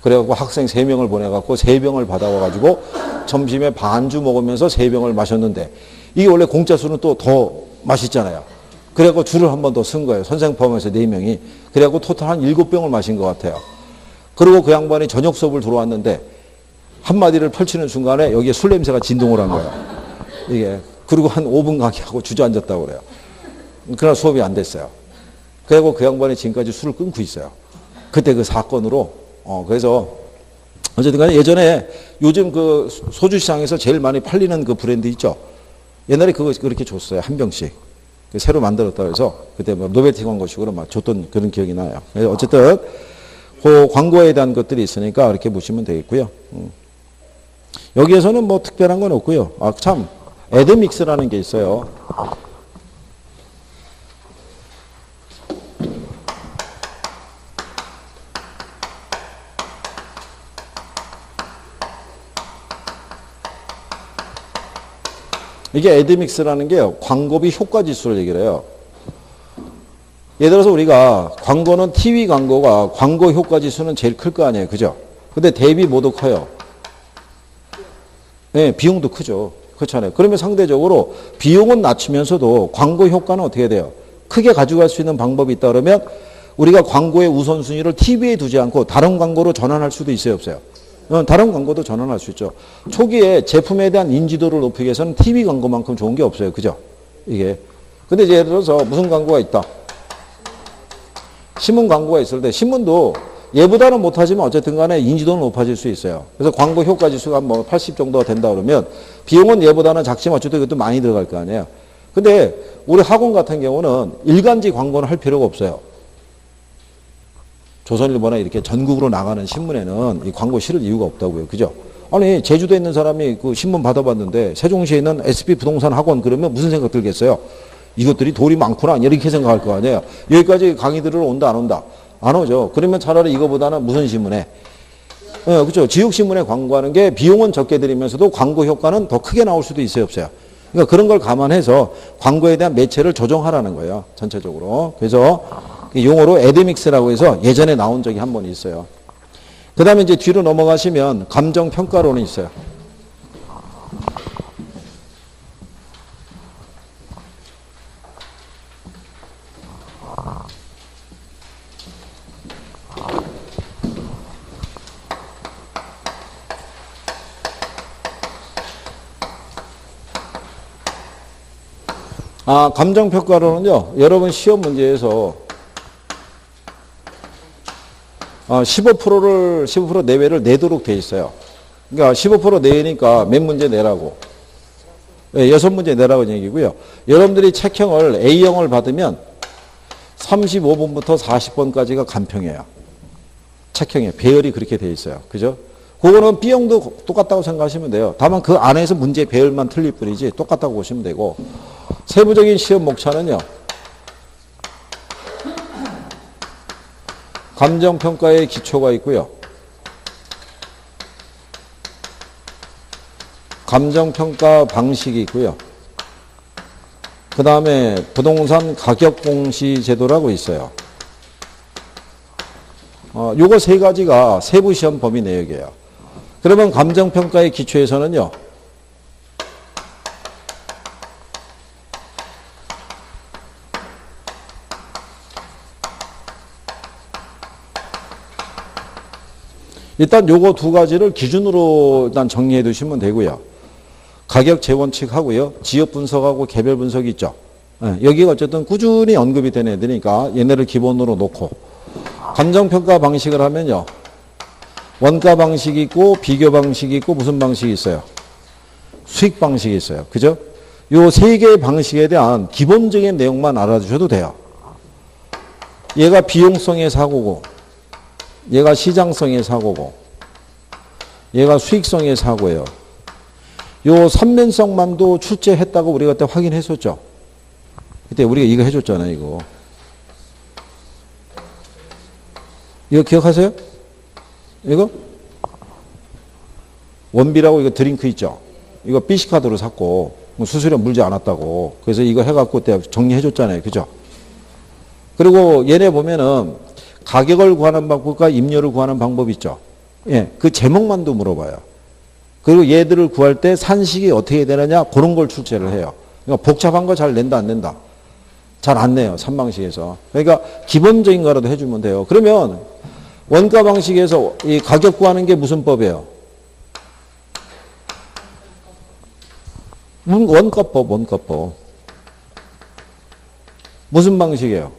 그래갖고 학생 3명을 보내갖고 3병을 받아와가지고 점심에 반주 먹으면서 3병을 마셨는데 이게 원래 공짜 술은 또 더 맛있잖아요. 그래갖고 줄을 한 번 더 쓴 거예요. 선생 포함해서 4명이. 그래갖고 토탈 한 7병을 마신 것 같아요. 그리고 그 양반이 저녁 수업을 들어왔는데 한마디를 펼치는 순간에 여기에 술 냄새가 진동을 한 거예요. 이게. 그리고 한 5분 강의하고 주저앉았다고 그래요. 그러나 수업이 안 됐어요. 그리고 그 양반이 지금까지 술을 끊고 있어요. 그때 그 사건으로. 그래서 어쨌든 간에 예전에 요즘 그 소주 시장에서 제일 많이 팔리는 그 브랜드 있죠. 옛날에 그거 그렇게 줬어요. 한 병씩. 새로 만들었다고 해서 그때 뭐 노벨티 광고식으로 막 줬던 그런 기억이 나요. 그래서 어쨌든 그 광고에 대한 것들이 있으니까 이렇게 보시면 되겠고요. 여기에서는 뭐 특별한 건 없고요. 아, 참. 애드믹스라는 게 있어요. 이게 애드믹스라는 게 광고비 효과 지수를 얘기를 해요. 예를 들어서 우리가 광고는 TV 광고가 광고 효과 지수는 제일 클 거 아니에요. 그죠? 근데 대비 뭐도 커요? 네, 비용도 크죠. 그렇잖아요. 그러면 상대적으로 비용은 낮추면서도 광고 효과는 어떻게 돼요? 크게 가져갈 수 있는 방법이 있다 그러면 우리가 광고의 우선순위를 TV에 두지 않고 다른 광고로 전환할 수도 있어요, 없어요? 다른 광고도 전환할 수 있죠. 초기에 제품에 대한 인지도를 높이기 위해서는 TV 광고만큼 좋은 게 없어요. 그죠? 이게. 근데 이제 예를 들어서 무슨 광고가 있다. 신문 광고가 있을 때 신문도 얘보다는 못하지만 어쨌든 간에 인지도는 높아질 수 있어요. 그래서 광고 효과 지수가 뭐 80 정도가 된다 그러면 비용은 얘보다는 작지만 어쨌든 이것도 많이 들어갈 거 아니에요. 근데 우리 학원 같은 경우는 일간지 광고는 할 필요가 없어요. 조선일보나 이렇게 전국으로 나가는 신문에는 이 광고 실을 이유가 없다고요. 그죠? 아니, 제주도에 있는 사람이 그 신문 받아봤는데 세종시에 있는 SP 부동산 학원 그러면 무슨 생각 들겠어요? 이것들이 돈이 많구나. 이렇게 생각할 거 아니에요. 여기까지 강의 들으러 온다, 안 온다? 안 오죠. 그러면 차라리 이거보다는 무슨 신문에? 그렇죠. 지역신문에 광고하는 게 비용은 적게 들이면서도 광고 효과는 더 크게 나올 수도 있어요, 없어요? 그러니까 그런 걸 감안해서 광고에 대한 매체를 조정하라는 거예요. 전체적으로. 그래서 용어로 애드믹스라고 해서 예전에 나온 적이 한 번 있어요. 그 다음에 이제 뒤로 넘어가시면 감정평가론이 있어요. 감정평가론은요, 여러분 시험 문제에서 15% 내외를 내도록 돼 있어요. 그러니까 15% 내니까 몇 문제 내라고. 예, 6문제 내라고 얘기고요. 여러분들이 책형을 A형을 받으면 35번부터 40번까지가 간평이에요. 책형에 배열이 그렇게 돼 있어요. 그죠? 그거는 B형도 똑같다고 생각하시면 돼요. 다만 그 안에서 문제 배열만 틀릴 뿐이지 똑같다고 보시면 되고, 세부적인 시험 목차는요. 감정평가의 기초가 있고요. 감정평가 방식이 있고요. 그 다음에 부동산 가격공시 제도라고 있어요. 요거 세 가지가 세부시험 범위 내역이에요. 그러면 감정평가의 기초에서는요. 일단 요거 두 가지를 기준으로 일단 정리해 두시면 되고요. 가격 재원칙 하고요. 지역 분석하고 개별 분석이 있죠. 예, 여기가 어쨌든 꾸준히 언급이 되는 애들이니까 얘네를 기본으로 놓고, 감정평가 방식을 하면요. 원가 방식이 있고 비교 방식이 있고 무슨 방식이 있어요? 수익 방식이 있어요. 그죠? 요 세 개의 방식에 대한 기본적인 내용만 알아두셔도 돼요. 얘가 비용성의 사고고, 얘가 시장성의 사고고, 얘가 수익성의 사고예요. 요 삼면성만도 출제했다고 우리가 그때 확인했었죠. 그때 우리가 이거 해줬잖아요, 이거. 이거 기억하세요? 이거? 원비라고 이거 드링크 있죠? 이거 BC카드로 샀고, 수수료 물지 않았다고. 그래서 이거 해갖고 그때 정리해줬잖아요. 그죠? 그리고 얘네 보면은 가격을 구하는 방법과 임료를 구하는 방법이 있죠. 예, 그 제목만도 물어봐요. 그리고 얘들을 구할 때 산식이 어떻게 되느냐, 그런 걸 출제를 해요. 그러니까 복잡한 거 잘 낸다, 안 낸다? 잘 안 내요, 3방식에서. 그러니까 기본적인 거라도 해주면 돼요. 그러면 원가 방식에서 이 가격 구하는 게 무슨 법이에요? 원가법, 원가법. 무슨 방식이에요?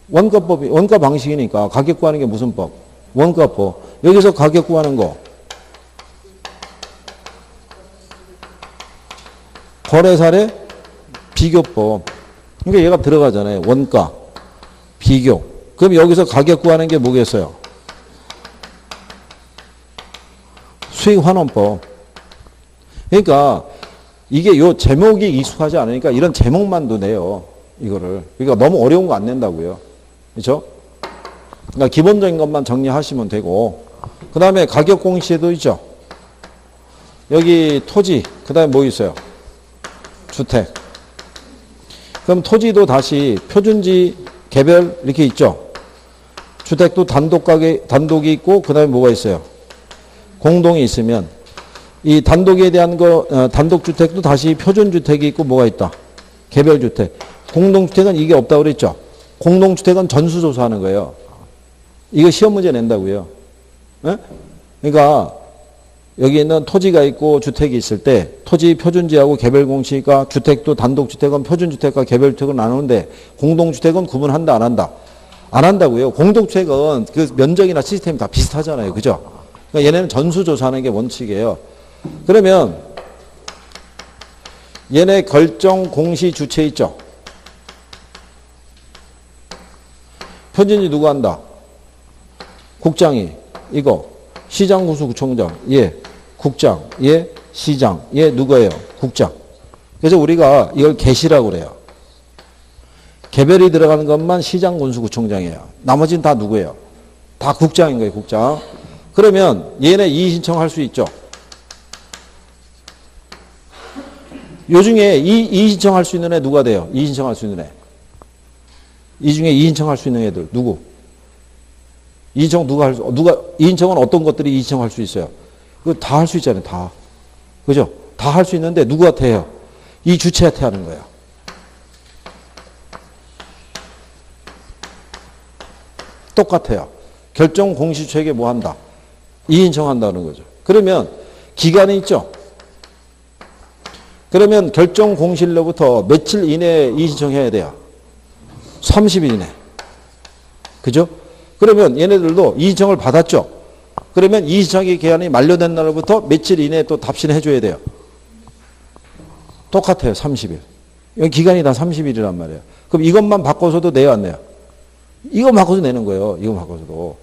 원가법이, 원가 방식이니까 가격 구하는 게 무슨 법? 원가법. 여기서 가격 구하는 거. 거래사례 비교법. 그러니까 얘가 들어가잖아요. 원가, 비교. 그럼 여기서 가격 구하는 게 뭐겠어요? 수익환원법. 그러니까 이게 요 제목이 익숙하지 않으니까 이런 제목만도 내요. 이거를. 그러니까 너무 어려운 거 안 낸다고요. 그렇죠? 그러니까 기본적인 것만 정리하시면 되고, 그 다음에 가격 공시에도 있죠. 여기 토지, 그 다음에 뭐 있어요? 주택. 그럼 토지도 다시 표준지, 개별 이렇게 있죠. 주택도 단독이 있고, 그 다음에 뭐가 있어요? 공동이 있으면 이 단독에 대한 거, 단독주택도 다시 표준주택이 있고 뭐가 있다? 개별주택. 공동주택은 이게 없다고 그랬죠? 공동주택은 전수조사하는 거예요. 이거 시험 문제 낸다고요. 네? 그러니까 여기 있는 토지가 있고 주택이 있을 때 토지 표준지하고 개별공시가 주택도 단독주택은 표준주택과 개별주택을 나누는데 공동주택은 구분한다, 안 한다? 안 한다고요. 공동주택은 그 면적이나 시스템이 다 비슷하잖아요. 그죠? 그러니까 얘네는 전수조사하는 게 원칙이에요. 그러면 얘네 결정 공시 주체 있죠? 표준지 누가 한다? 국장이. 이거 시장군수구청장. 얘 국장. 얘 시장. 얘 누구예요? 국장. 그래서 우리가 이걸 개시라고 그래요. 개별이 들어가는 것만 시장군수구청장이에요. 나머지는 다 누구예요? 다 국장인 거예요. 국장. 그러면 얘네 이의 신청할 수 있죠. 요 중에 이의 신청할 수 있는 애 누가 돼요? 이의 신청할 수 있는 애. 이 중에 이의 신청할 수 있는 애들 누구? 이의 신청 이의 신청은 어떤 것들이 이의 신청할 수 있어요? 그거 다 할 수 있잖아요. 다. 그죠? 다 할 수 있는데 누구한테 해요? 이 주체한테 하는 거예요. 똑같아요. 결정 공시주체에게 뭐 한다? 이의 신청한다는 거죠. 그러면 기간이 있죠? 그러면 결정 공시일로부터 며칠 이내에 이의 신청해야 돼요? 30일 이내. 그죠? 그러면 얘네들도 이의 신청을 받았죠? 그러면 이의 신청의 기한이 만료된 날로부터 며칠 이내에 또 답신해 줘야 돼요? 똑같아요. 30일. 여기 기간이 다 30일이란 말이에요. 그럼 이것만 바꿔서도 내요, 안 내요? 이거 바꿔서 내는 거예요. 이거 바꿔서도.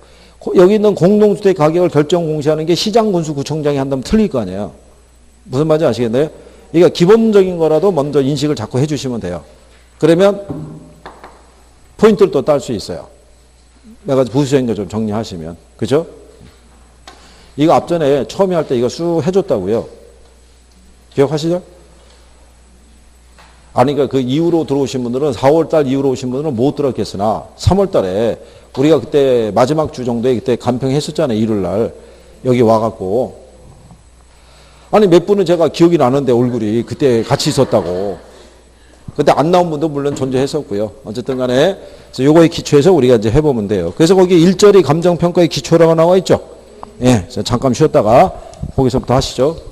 여기 있는 공동주택 가격을 결정 공시하는 게 시장군수구청장이 한다면 틀릴 거 아니에요. 무슨 말인지 아시겠나요? 그러니까 기본적인 거라도 먼저 인식을 자꾸 해주시면 돼요. 그러면 포인트를 또 딸 수 있어요. 내가 부수적인 거 좀 정리하시면. 그죠? 이거 앞전에 처음에 할 때 이거 쑥 해줬다고요. 기억하시죠? 아니, 그러니까 그 이후로 들어오신 분들은 4월달 이후로 오신 분들은 못 들었겠으나 3월달에 우리가 그때 마지막 주 정도에 그때 간평했었잖아요. 일요일날 여기 와갖고 아니 몇 분은 제가 기억이 나는데 얼굴이 그때 같이 있었다고. 근데 안 나온 분도 물론 존재했었고요. 어쨌든 간에 요거에 기초해서 우리가 이제 해보면 돼요. 그래서 거기 1절이 감정평가의 기초라고 나와 있죠. 예, 잠깐 쉬었다가 거기서부터 하시죠.